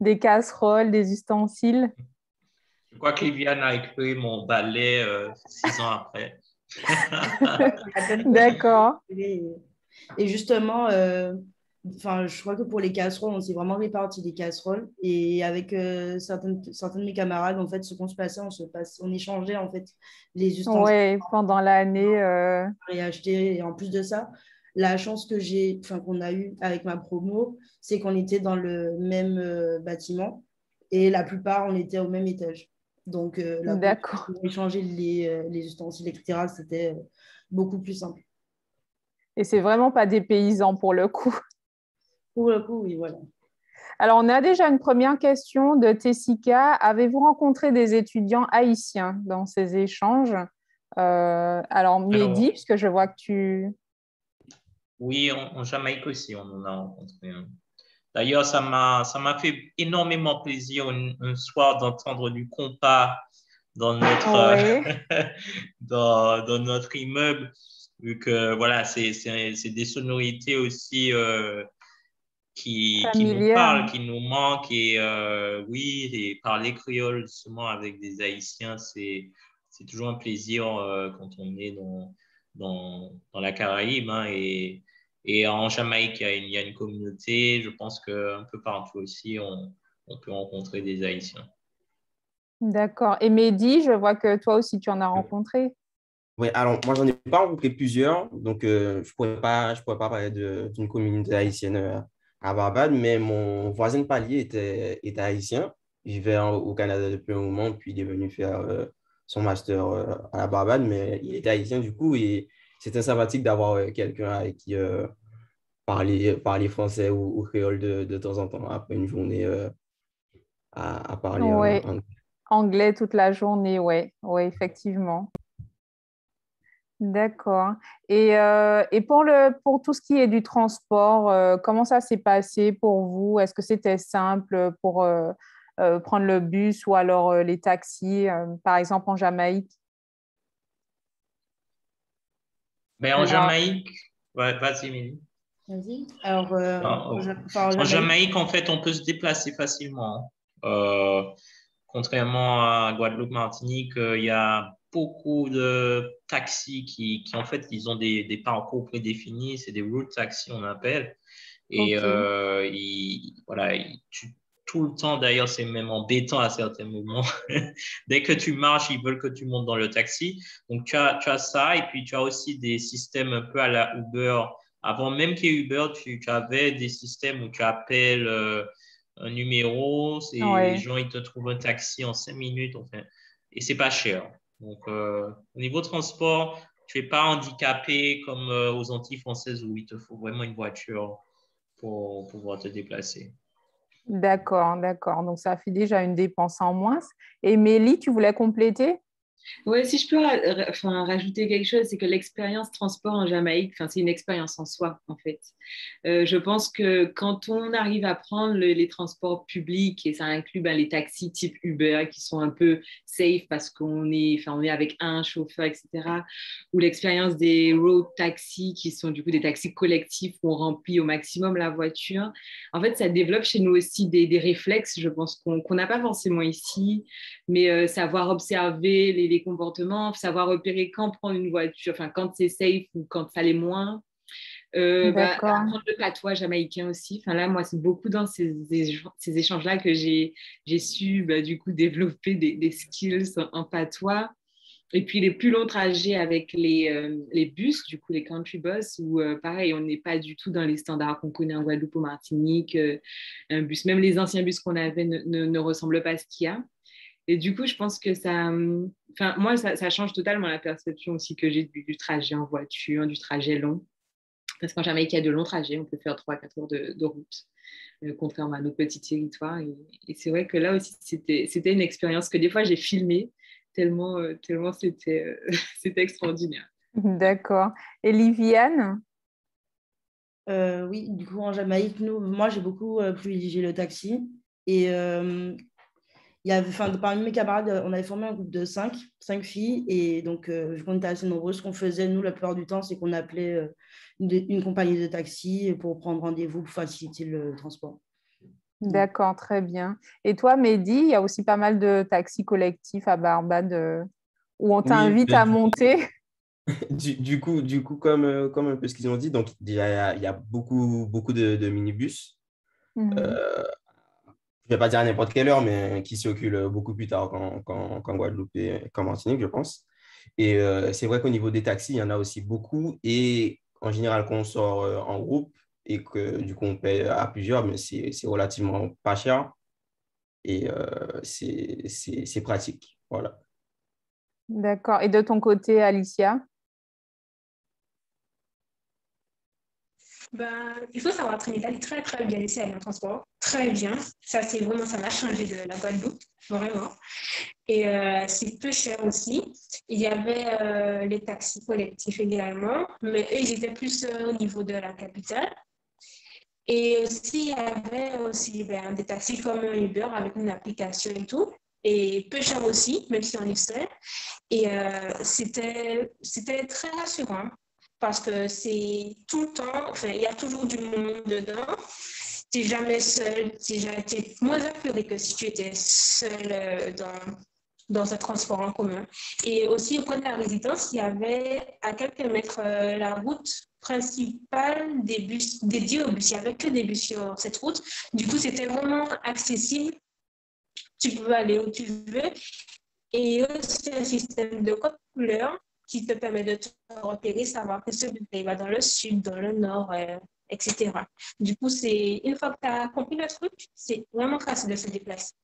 des casseroles, des ustensiles. Je crois que Liviane a récupéré mon balai 6 ans après. D'accord. Et justement, enfin, je crois que pour les casseroles, on s'est vraiment réparti des casseroles. Et avec certains de mes camarades, en fait, ce qu'on se passait, on échangeait en fait les ustensiles Oui, pendant l'année. et acheter. Et en plus de ça, la chance enfin, qu'on a eue avec ma promo, c'est qu'on était dans le même bâtiment et la plupart, on était au même étage. Donc, D'accord. pour échanger les ustensiles, etc., c'était beaucoup plus simple. Et c'est vraiment pas des paysans pour le coup. Pour le coup, oui, voilà. Alors, on a déjà une première question de Tessica. Avez-vous rencontré des étudiants haïtiens dans ces échanges? Alors, Mehdi, Alors, puisque je vois que tu... oui, en Jamaïque aussi, on en a rencontré un. D'ailleurs, ça m'a fait énormément plaisir un soir d'entendre du compas dans notre, Oui, dans notre immeuble, vu que voilà, c'est des sonorités aussi qui nous parlent, familière. qui nous manquent. Et oui, et parler créole justement avec des Haïtiens, c'est toujours un plaisir quand on est dans la Caraïbe. Hein, et en Jamaïque, il y a une communauté. Je pense qu'un peu partout aussi, on peut rencontrer des Haïtiens. D'accord. Et Mehdi, je vois que toi aussi, tu en as rencontré. Oui, alors moi, j'en ai pas rencontré plusieurs, donc je pourrais pas parler d'une communauté haïtienne à Barbade, mais mon voisin de palier était haïtien. Il vivait au Canada depuis un moment, puis il est venu faire son master à la Barbade, mais il était haïtien du coup, et c'était sympathique d'avoir quelqu'un avec qui parler français ou créole de temps en temps après une journée à parler Oui, en anglais toute la journée, oui, oui, effectivement. D'accord. Et pour tout ce qui est du transport, comment ça s'est passé pour vous? Est-ce que c'était simple pour prendre le bus ou alors les taxis, par exemple en Jamaïque? Mais en Alors, Jamaïque, ouais, vas-y, Émilie. Vas-y. Alors, En, enfin, en en Jamaïque, Jamaïque, en fait, on peut se déplacer facilement. Contrairement à Guadeloupe, Martinique, il y a beaucoup de taxis en fait, ils ont des parcours prédéfinis. C'est des route taxis, on appelle. Et ok. voilà, tout le temps, d'ailleurs, c'est même embêtant à certains moments. Dès que tu marches, ils veulent que tu montes dans le taxi. Donc, tu as ça. Et puis, tu as aussi des systèmes un peu à la Uber. Avant même qu'il y ait Uber, tu avais des systèmes où tu appelles un numéro. Les Ouais. gens, ils te trouvent un taxi en 5 minutes. Enfin, et c'est pas cher. Donc, au niveau transport, tu n'es pas handicapé comme aux Antilles françaises où il te faut vraiment une voiture pour pouvoir te déplacer. D'accord, d'accord. Donc, ça fait déjà une dépense en moins. Et Mélie, tu voulais compléter? Ouais, si je peux enfin, rajouter quelque chose, c'est que l'expérience transport en Jamaïque, enfin, c'est une expérience en soi, en fait. Je pense que quand on arrive à prendre les transports publics, et ça inclut ben, les taxis type Uber qui sont un peu safe parce enfin, on est avec un chauffeur, etc. Ou l'expérience des road taxis qui sont du coup des taxis collectifs où on remplit au maximum la voiture. En fait, ça développe chez nous aussi des réflexes, je pense, qu'on n'a pas forcément ici, mais savoir observer les comportements, savoir repérer quand prendre une voiture, enfin quand c'est safe ou quand ça l'est moins. Bah, D'accord. apprendre le patois jamaïcain aussi. Enfin, là, moi, c'est beaucoup dans ces échanges-là que j'ai su bah, du coup développer des skills en patois. Et puis les plus longs trajets avec les bus, du coup les country bus, où pareil, on n'est pas du tout dans les standards qu'on connaît en Guadeloupe ou Martinique. Un bus, même les anciens bus qu'on avait ne ressemblent pas à ce qu'il y a. Et du coup, je pense que enfin, moi, ça change totalement la perception aussi que j'ai du trajet en voiture, du trajet long. Parce qu'en Jamaïque, il y a de longs trajets, on peut faire 3-4 heures de route, contrairement à nos petits territoires. Et c'est vrai que là aussi, c'était une expérience que des fois, j'ai filmée, tellement c'était c'était extraordinaire. D'accord. Et Liviane? oui, du coup, en Jamaïque, moi, j'ai beaucoup privilégié le taxi. Et il y avait, enfin, parmi mes camarades, on avait formé un groupe de cinq filles. Et donc, vu qu'on était assez nombreux, ce qu'on faisait, nous, la plupart du temps, c'est qu'on appelait une compagnie de taxi pour prendre rendez-vous pour faciliter le transport. D'accord, très bien. Et toi, Mehdi, il y a aussi pas mal de taxis collectifs à Barbade où on Oui, t'invite à monter. du coup comme un peu ce qu'ils ont dit, donc déjà, il y a beaucoup de minibus. Mhm. Euh, je ne vais pas dire à n'importe quelle heure, mais qui circulent beaucoup plus tard qu'en Guadeloupe et qu'en Martinique, je pense. Et c'est vrai qu'au niveau des taxis, il y en a aussi beaucoup. Et en général, quand on sort en groupe et que du coup on paye à plusieurs, mais c'est relativement pas cher et c'est pratique. Voilà. D'accord. Et de ton côté, Alicia? Ben, il faut savoir, Trinidad est très, très bien ici avec le transport. Très bien. Ça, c'est vraiment, ça m'a changé de la Guadeloupe, vraiment. Et c'est peu cher aussi. Il y avait les taxis collectifs également, mais eux, ils étaient plus au niveau de la capitale. Et aussi, il y avait aussi ben, des taxis comme Uber avec une application et tout. et peu cher aussi, même si on est seul. Et c'était très rassurant parce que c'est tout le temps, enfin, il y a toujours du monde dedans. Tu n'es jamais seul, tu es moins apeuré que si tu étais seul dans un transport en commun. Et aussi, au coin de la résidence, il y avait à quelques mètres la route principale des bus dédiée aux bus. Il n'y avait que des bus sur cette route. Du coup, c'était vraiment accessible. Tu peux aller où tu veux. Et aussi un système de code couleur qui te permet de te repérer, savoir que ce bus va dans le sud, dans le nord, etc. Du coup, une fois que tu as compris le truc, c'est vraiment facile de se déplacer.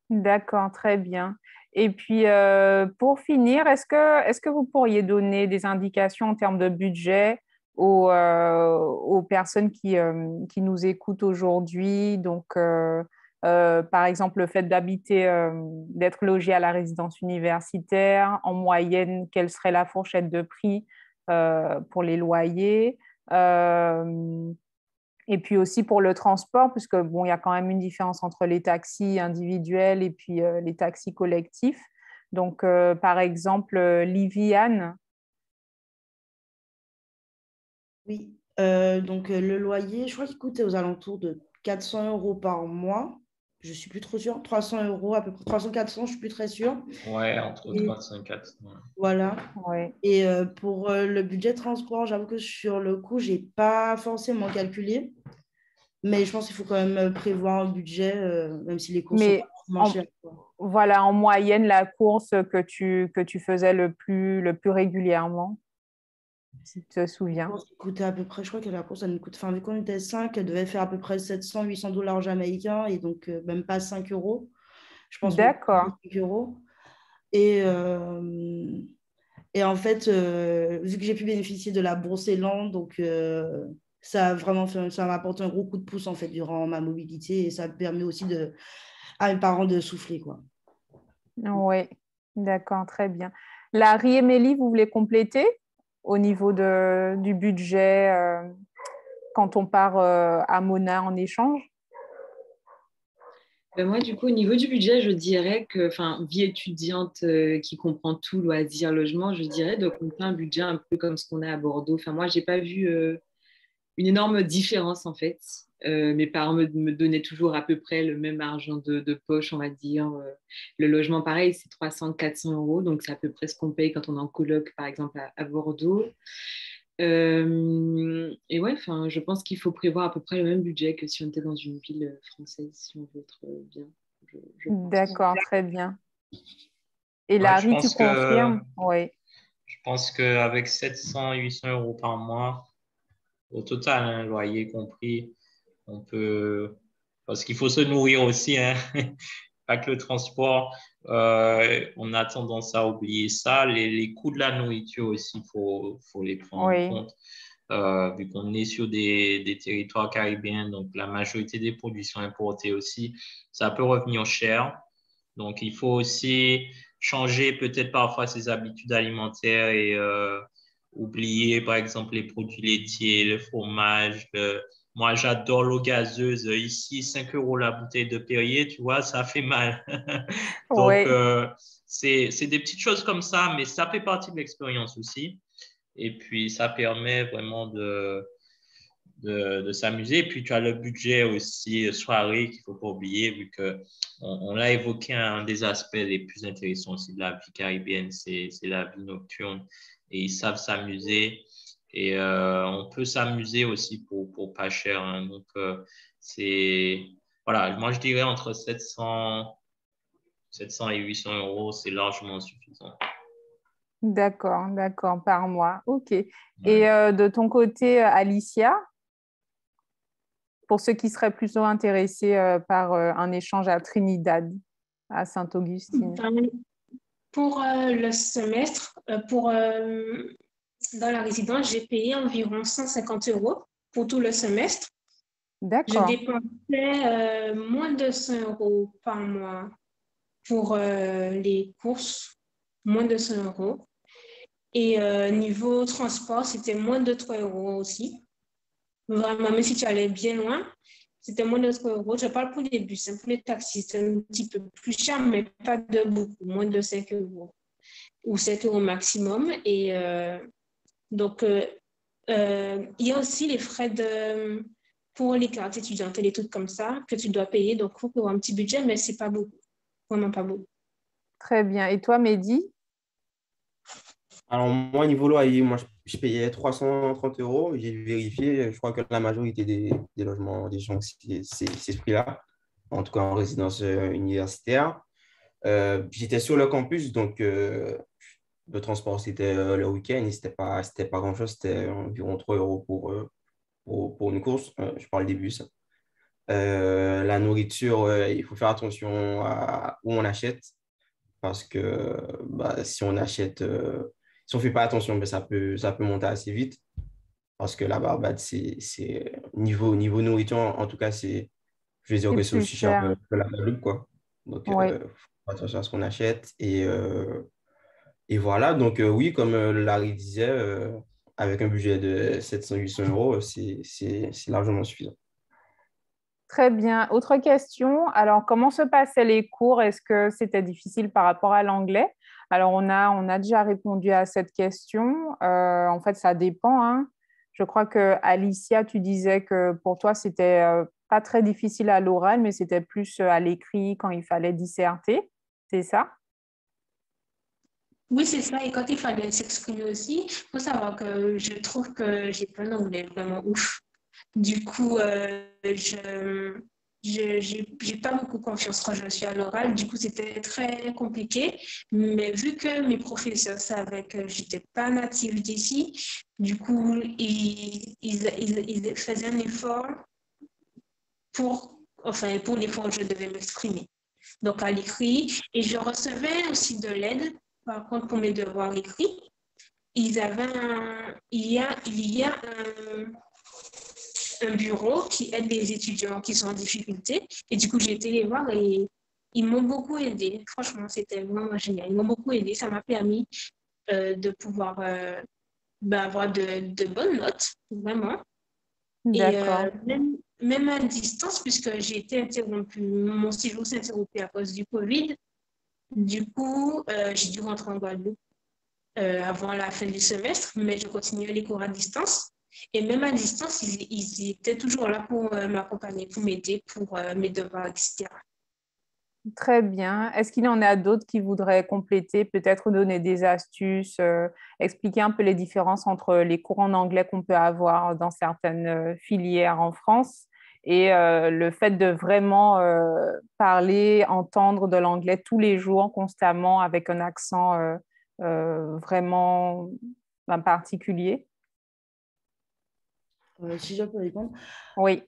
D'accord, très bien. Et puis, pour finir, est-ce que vous pourriez donner des indications en termes de budget aux personnes qui nous écoutent aujourd'hui? Donc, par exemple, le fait d'être logé à la résidence universitaire, en moyenne, quelle serait la fourchette de prix pour les loyers? Et puis aussi pour le transport, puisque bon, il y a quand même une différence entre les taxis individuels et puis les taxis collectifs. Donc, par exemple, Liviane. Oui, donc le loyer, je crois qu'il coûtait aux alentours de 400 € par mois. Je ne suis plus trop sûre. 300 € à peu près, 300-400, je ne suis plus très sûre. Ouais, entre 300 et 400. Voilà. Ouais. Et pour le budget transport, j'avoue que sur le coup, je n'ai pas forcément calculé. Mais je pense qu'il faut quand même prévoir un budget, même si les courses sont pas forcément chères. Voilà, en moyenne, la course que tu faisais le plus régulièrement, si tu te souviens. La course coûtait à peu près, je crois que la course, elle nous coûte, enfin, vu qu'on était 5, elle devait faire à peu près 700-800 $ jamaïcains et donc même pas 5 €. Je pense D'accord. 5 €. Et en fait, vu que j'ai pu bénéficier de la bourse Élan, donc ça m'a apporté un gros coup de pouce en fait durant ma mobilité et ça permet aussi à mes parents de souffler, quoi. Oui, d'accord, très bien. Larry et Mélie, vous voulez compléter au niveau du budget quand on part à Mona en échange? Moi, du coup, au niveau du budget, je dirais que, vie étudiante qui comprend tout, loisirs, logement, je dirais de compter un budget un peu comme ce qu'on a à Bordeaux. Moi, je n'ai pas vu une énorme différence, en fait. Mes parents me donnaient toujours à peu près le même argent de poche, on va dire. Le logement, pareil, c'est 300-400 €, donc c'est à peu près ce qu'on paye quand on est en coloc, par exemple, à Bordeaux. Et ouais, je pense qu'il faut prévoir à peu près le même budget que si on était dans une ville française, si on veut être bien. Je pense. D'accord, très bien. Et Ouais, Larry, tu confirmes? Oui. Je pense qu'avec 700-800 € par mois, au total, hein, loyer compris, on peut. Parce qu'il faut se nourrir aussi, hein. Pas que le transport. On a tendance à oublier ça. Les coûts de la nourriture aussi, faut les prendre en compte. Vu qu'on est sur des territoires caribéens, donc la majorité des produits sont importés aussi, ça peut revenir cher. Donc, il faut aussi changer peut-être parfois ses habitudes alimentaires et oublier, par exemple, les produits laitiers, le fromage. Moi, j'adore l'eau gazeuse. Ici, 5 € la bouteille de Perrier, tu vois, ça fait mal. Donc, c'est des petites choses comme ça, mais ça fait partie de l'expérience aussi. Et puis, ça permet vraiment de s'amuser. Et puis, tu as le budget aussi soirée qu'il ne faut pas oublier, vu qu'on l'a évoqué, un des aspects les plus intéressants aussi de la vie caribéenne, c'est la vie nocturne. Et ils savent s'amuser. Et on peut s'amuser aussi pour pas cher, hein. Donc, voilà, moi, je dirais entre 700 et 800 €, c'est largement suffisant. D'accord, par mois. OK. Ouais. Et de ton côté, Alicia, pour ceux qui seraient plutôt intéressés par un échange à Trinidad, à Sainte-Augustine. Pour le semestre, dans la résidence, j'ai payé environ 150 € pour tout le semestre. D'accord. Je dépensais moins de 100 € par mois pour les courses, moins de 100 €. Et niveau transport, c'était moins de 3 € aussi. Vraiment, même si tu allais bien loin. c'était moins de 3 euros. Je parle pour les bus, hein. Pour les taxis, c'est un petit peu plus cher, mais pas de beaucoup, moins de 5 euros ou 7 euros maximum. Et donc, il y a aussi les frais pour les cartes étudiantes et les trucs comme ça que tu dois payer. Donc, il faut avoir un petit budget, mais c'est pas beaucoup, vraiment pas beaucoup. Très bien. Et toi, Mehdi? Alors, moi, niveau loyer, moi, je payais 330 euros. J'ai vérifié, je crois que la majorité des logements des gens, c'est ce prix-là, en tout cas en résidence universitaire. J'étais sur le campus, donc le transport, c'était le week-end, et c'était pas grand-chose, c'était environ 3 euros pour une course. Je parle des bus. La nourriture, il faut faire attention à où on achète, parce que bah, si on achète, si on ne fait pas attention, ben, ça peut monter assez vite, parce que la Barbade, niveau nourriture, en tout cas, je veux dire C'est que c'est plus aussi cher cher. que la Guadeloupe, quoi. Donc, il Oui. faut faire attention à ce qu'on achète. Et voilà, donc oui, comme Larry disait, avec un budget de 700-800 euros, c'est largement suffisant. Très bien. Autre question. Alors, comment se passaient les cours? Est-ce que c'était difficile par rapport à l'anglais? Alors, on a déjà répondu à cette question. En fait, ça dépend, hein. Je crois que Alicia, tu disais que pour toi, c'était pas très difficile à l'oral, mais c'était plus à l'écrit quand il fallait disserter. C'est ça? Oui, c'est ça. Et quand il fallait s'exprimer aussi, il faut savoir que je trouve que j'ai pas un anglais vraiment ouf. Du coup, j'ai pas beaucoup confiance quand je suis à l'oral. Du coup, c'était très compliqué. Mais vu que mes professeurs savaient que j'étais pas native d'ici, du coup, ils faisaient un effort pour l'effort, je devais m'exprimer. Donc, à l'écrit. Et je recevais aussi de l'aide, par contre, pour mes devoirs écrits. Il y a un bureau qui aide les étudiants qui sont en difficulté. Et du coup, j'ai été les voir et ils m'ont beaucoup aidé. Franchement, c'était vraiment génial. Ils m'ont beaucoup aidé. Ça m'a permis de pouvoir avoir de bonnes notes, vraiment. Et D'accord. même à distance, puisque j'ai été interrompue, mon séjour s'est interrompu à cause du Covid. Du coup, j'ai dû rentrer en Guadeloupe avant la fin du semestre, mais je continuais les cours à distance. Et même à distance, ils étaient toujours là pour m'accompagner, pour m'aider pour mes devoirs, etc. Très bien. Est-ce qu'il y en a d'autres qui voudraient compléter, peut-être donner des astuces, expliquer un peu les différences entre les cours en anglais qu'on peut avoir dans certaines filières en France et le fait de vraiment parler, entendre de l'anglais tous les jours, constamment, avec un accent vraiment particulier? Si je peux répondre. Oui,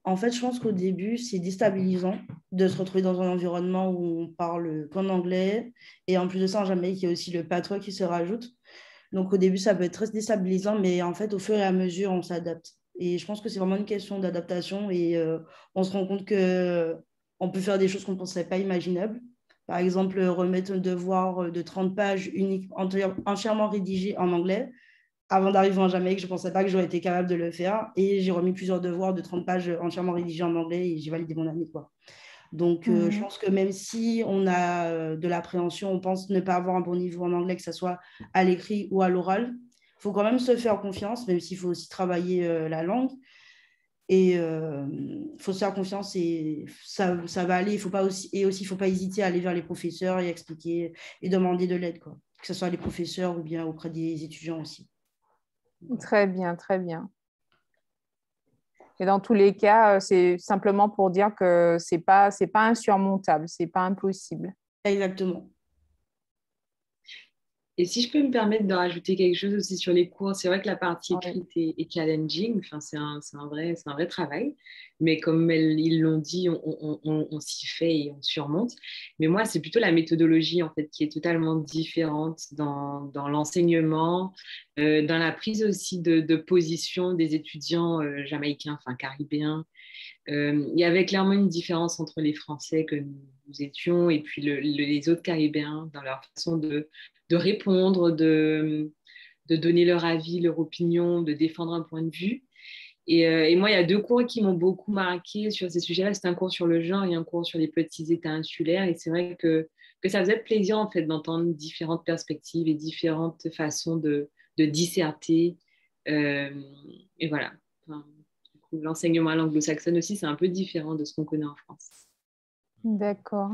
En fait, je pense qu'au début, c'est déstabilisant de se retrouver dans un environnement où on parle qu'en anglais. Et en plus de ça, en Jamaïque, il y a aussi le patois qui se rajoute. Donc, au début, ça peut être très déstabilisant, mais en fait, au fur et à mesure, on s'adapte. Et je pense que c'est vraiment une question d'adaptation. Et on se rend compte qu'on peut faire des choses qu'on ne penserait pas imaginables. Par exemple, remettre un devoir de 30 pages unique, entièrement rédigé en anglais. Avant d'arriver en Jamaïque, je ne pensais pas que j'aurais été capable de le faire. Et j'ai remis plusieurs devoirs de 30 pages entièrement rédigés en anglais et j'ai validé mon année, quoi. Donc, je pense que même si on a de l'appréhension, on pense ne pas avoir un bon niveau en anglais, que ce soit à l'écrit ou à l'oral, il faut quand même se faire confiance, même s'il faut aussi travailler la langue. Et il faut se faire confiance et ça va aller. Il faut pas aussi, et aussi, il ne faut pas hésiter à aller vers les professeurs et expliquer et demander de l'aide, quoi. Que ce soit les professeurs ou bien auprès des étudiants aussi. très bien, très bien. Et dans tous les cas, c'est simplement pour dire que c'est pas insurmontable, c'est pas impossible. Exactement. Et si je peux me permettre de rajouter quelque chose aussi sur les cours, c'est vrai que la partie Oui. écrite est challenging, enfin, c'est un vrai travail, mais comme ils l'ont dit, on s'y fait et on surmonte. Mais moi, c'est plutôt la méthodologie en fait qui est totalement différente dans l'enseignement, dans la prise aussi de position des étudiants jamaïcains, enfin caribéens. Il y avait clairement une différence entre les Français que nous étions et puis les autres Caribéens dans leur façon de répondre, de donner leur avis, leur opinion, de défendre un point de vue. Et moi, il y a 2 cours qui m'ont beaucoup marqué sur ces sujets-là. C'est un cours sur le genre et un cours sur les petits États insulaires. Et c'est vrai que ça faisait plaisir, en fait, d'entendre différentes perspectives et différentes façons de disserter. Et voilà. Enfin, du coup, l'enseignement à l'anglo-saxonne aussi, c'est un peu différent de ce qu'on connaît en France. D'accord.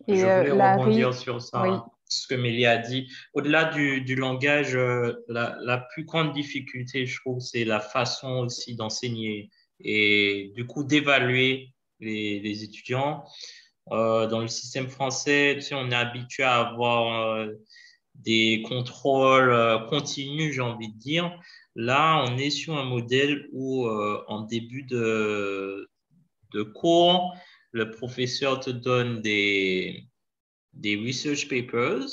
Et Je voulais Larry, rebondir sur ça, oui. ce que Mélie a dit. Au-delà du langage, la plus grande difficulté, je trouve, c'est la façon aussi d'enseigner et du coup d'évaluer les étudiants. Dans le système français, tu sais, on est habitué à avoir des contrôles continus, j'ai envie de dire. Là, on est sur un modèle où, en début de cours, le professeur te donne des research papers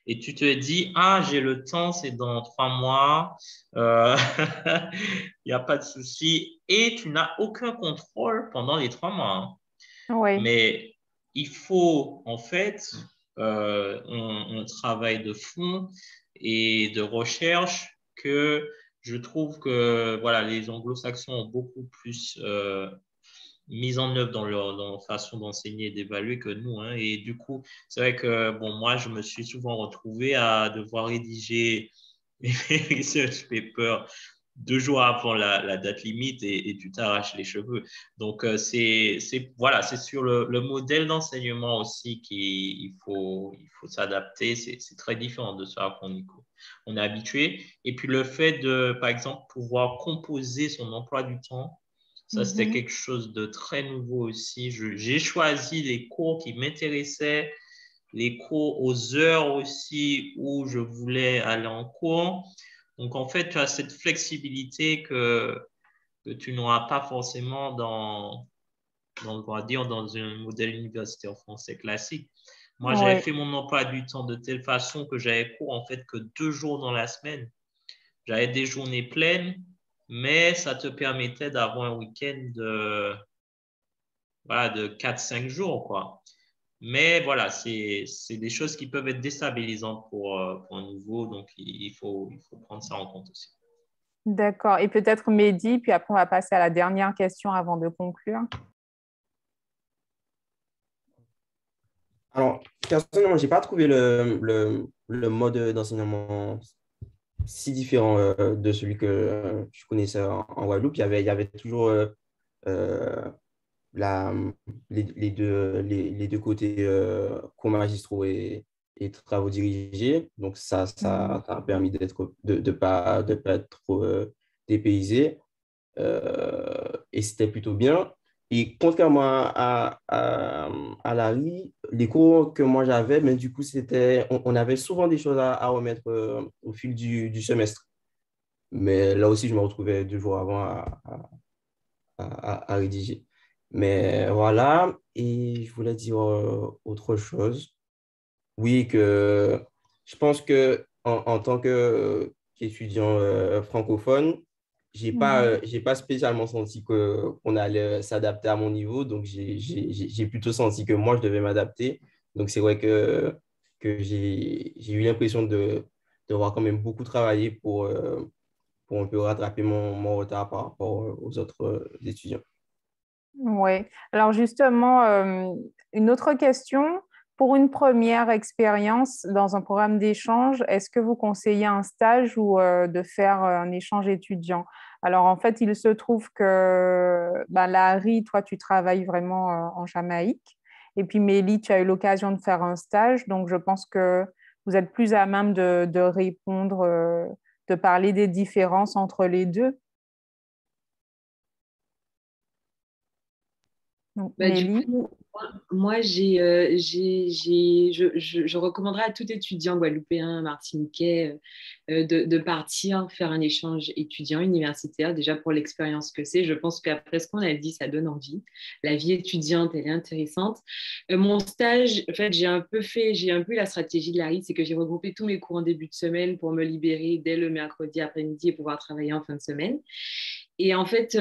et tu te dis, ah, j'ai le temps, c'est dans 3 mois, il n'y a pas de souci. Et tu n'as aucun contrôle pendant les 3 mois. Oui. Mais il faut, en fait, un travail de fond et de recherche que je trouve que voilà, les anglo-saxons ont beaucoup plus mise en œuvre dans leur façon d'enseigner et d'évaluer que nous. Hein. Et du coup, c'est vrai que bon, moi, je me suis souvent retrouvé à devoir rédiger mes research papers 2 jours avant la date limite et tu t'arraches les cheveux. Donc, voilà, c'est sur le modèle d'enseignement aussi qu'il faut s'adapter. C'est très différent de ce à quoi on est habitué. Et puis, le fait de, par exemple, pouvoir composer son emploi du temps, ça, c'était quelque chose de très nouveau aussi. J'ai choisi les cours qui m'intéressaient, les cours aux heures aussi où je voulais aller en cours. Donc, en fait, tu as cette flexibilité que tu n'auras pas forcément on va dire, dans un modèle universitaire français classique. Moi, j'avais Oui. fait mon emploi du temps de telle façon que j'avais cours en fait que 2 jours dans la semaine. J'avais des journées pleines, mais ça te permettait d'avoir un week-end de 4-5 jours, quoi. Mais voilà, c'est des choses qui peuvent être déstabilisantes pour un nouveau, donc il faut prendre ça en compte aussi. D'accord. Et peut-être Mehdi, puis après on va passer à la dernière question avant de conclure. Alors, personnellement, je n'ai pas trouvé le mode d'enseignement si différent de celui que je connaissais en Guadeloupe. Il y avait toujours euh, la, les deux côtés cours magistraux et travaux dirigés. Donc, ça a permis de pas être trop dépaysé. Et c'était plutôt bien. Et contrairement à Larry, les cours que moi j'avais, mais du coup, on avait souvent des choses à remettre au fil du semestre. Mais là aussi, je me retrouvais 2 jours avant à rédiger. Mais voilà, et je voulais dire autre chose. Oui, que je pense que en tant qu'étudiant francophone, j'ai pas spécialement senti qu'on allait s'adapter à mon niveau. Donc, j'ai plutôt senti que moi, je devais m'adapter. Donc, c'est vrai que j'ai eu l'impression de devoir quand même beaucoup travailler pour un peu rattraper mon retard par rapport aux autres étudiants. Oui. Alors justement, une autre question. Pour une première expérience dans un programme d'échange, est-ce que vous conseillez un stage ou de faire un échange étudiant? Alors en fait, il se trouve que Larry, toi, tu travailles vraiment en Jamaïque. Et puis Mélie, tu as eu l'occasion de faire un stage. Donc je pense que vous êtes plus à même de répondre, de parler des différences entre les deux. Donc, Bah, du Mélie. coup, moi, je recommanderais à tout étudiant guadeloupéen, martiniquais, de partir faire un échange étudiant universitaire, déjà pour l'expérience que c'est. Je pense qu'après ce qu'on a dit, ça donne envie. La vie étudiante, elle est intéressante. Mon stage, en fait, j'ai un peu eu la stratégie de Larry, c'est que j'ai regroupé tous mes cours en début de semaine pour me libérer dès le mercredi après-midi et pouvoir travailler en fin de semaine. Et en fait,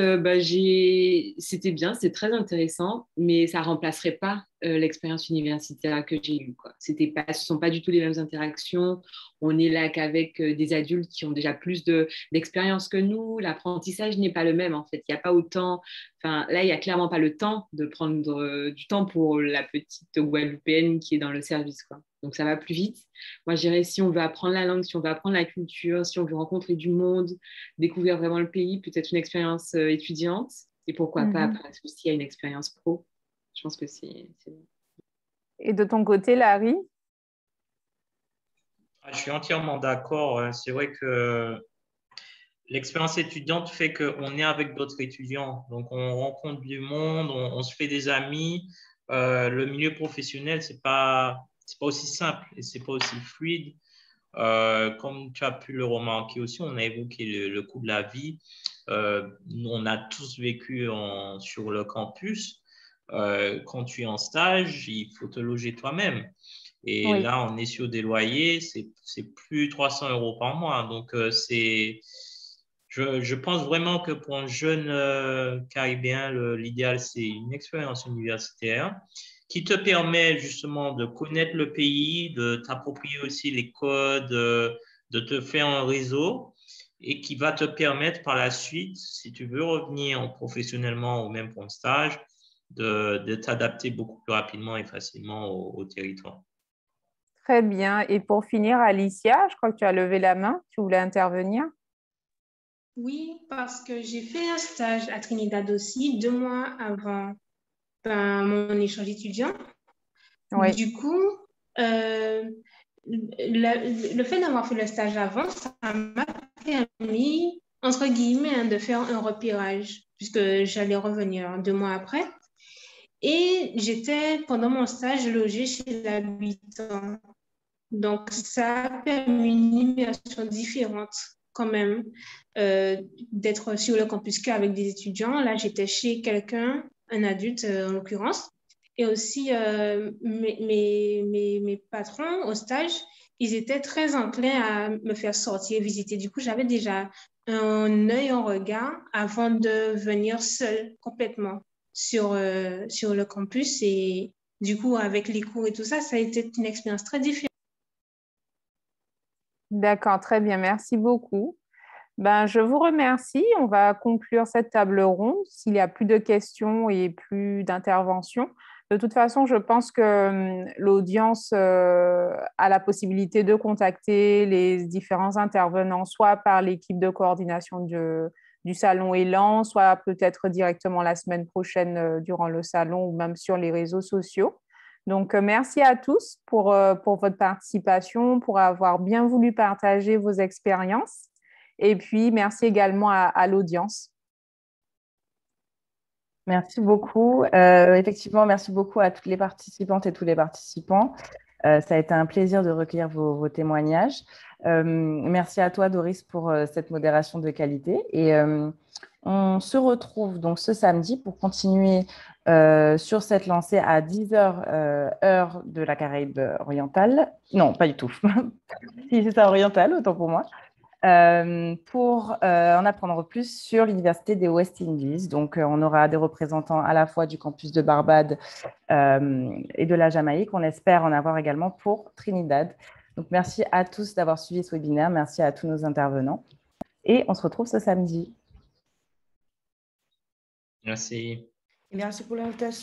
c'était bien, c'est très intéressant, mais ça ne remplacerait pas l'expérience universitaire que j'ai eue, quoi. Ce ne sont pas du tout les mêmes interactions. On est là qu'avec des adultes qui ont déjà plus d'expérience que nous. L'apprentissage n'est pas le même, en fait. Il n'y a pas autant... Enfin, là, il n'y a clairement pas le temps de prendre du temps pour la petite Guadeloupéenne qui est dans le service, quoi. Donc, ça va plus vite. Moi, je dirais, si on veut apprendre la langue, si on veut apprendre la culture, si on veut rencontrer du monde, découvrir vraiment le pays, peut-être une expérience étudiante. Et pourquoi pas après associer à une expérience pro. Je pense que c'est... Et de ton côté, Larry? Je suis entièrement d'accord. C'est vrai que l'expérience étudiante fait qu'on est avec d'autres étudiants. Donc, on rencontre du monde, on se fait des amis. Le milieu professionnel, c'est pas aussi simple et c'est pas aussi fluide. Comme tu as pu le remarquer aussi, on a évoqué le coût de la vie. On a tous vécu sur le campus. Quand tu es en stage, il faut te loger toi-même. Et Oui. là, on est sur des loyers, c'est plus 300 € par mois. Donc, je pense vraiment que pour un jeune Caribéen, l'idéal, c'est une expérience universitaire qui te permet justement de connaître le pays, de t'approprier aussi les codes, de te faire un réseau et qui va te permettre par la suite, si tu veux revenir professionnellement ou même pour un stage, de t'adapter beaucoup plus rapidement et facilement au territoire. Très bien. Et pour finir, Alicia, je crois que tu as levé la main. Tu voulais intervenir? Oui, parce que j'ai fait un stage à Trinidad aussi, 2 mois avant mon échange étudiant. Oui. Du coup, le fait d'avoir fait le stage avant, ça m'a permis, entre guillemets, de faire un repérage, puisque j'allais revenir 2 mois après. Et j'étais, pendant mon stage, logée chez l'habitant. Donc, ça a permis une immersion différente quand même d'être sur le campus qu'avec des étudiants. Là, j'étais chez quelqu'un, un adulte en l'occurrence. Et aussi, mes patrons au stage, ils étaient très enclins à me faire sortir, visiter. Du coup, j'avais déjà un œil, un regard avant de venir seule complètement sur le campus. Et du coup, avec les cours et tout ça, ça a été une expérience très différente. D'accord, très bien. Merci beaucoup. Je vous remercie. On va conclure cette table ronde s'il n'y a plus de questions et plus d'interventions. De toute façon, je pense que l'audience a la possibilité de contacter les différents intervenants, soit par l'équipe de coordination du salon Élan, soit peut-être directement la semaine prochaine durant le salon ou même sur les réseaux sociaux. Donc, merci à tous pour votre participation, pour avoir bien voulu partager vos expériences. Et puis, merci également à l'audience. Merci beaucoup. Effectivement, merci beaucoup à toutes les participantes et tous les participants. Ça a été un plaisir de recueillir vos témoignages. Merci à toi, Doris, pour cette modération de qualité. Et on se retrouve donc ce samedi pour continuer sur cette lancée à 10h, heure de la Caraïbe orientale. Non, pas du tout. Si, c'est ça, orientale, autant pour moi. Pour en apprendre plus sur l'Université des West Indies. Donc, on aura des représentants à la fois du campus de Barbade et de la Jamaïque. On espère en avoir également pour Trinidad. Donc, merci à tous d'avoir suivi ce webinaire. Merci à tous nos intervenants. Et on se retrouve ce samedi. Merci. Merci pour l'invitation.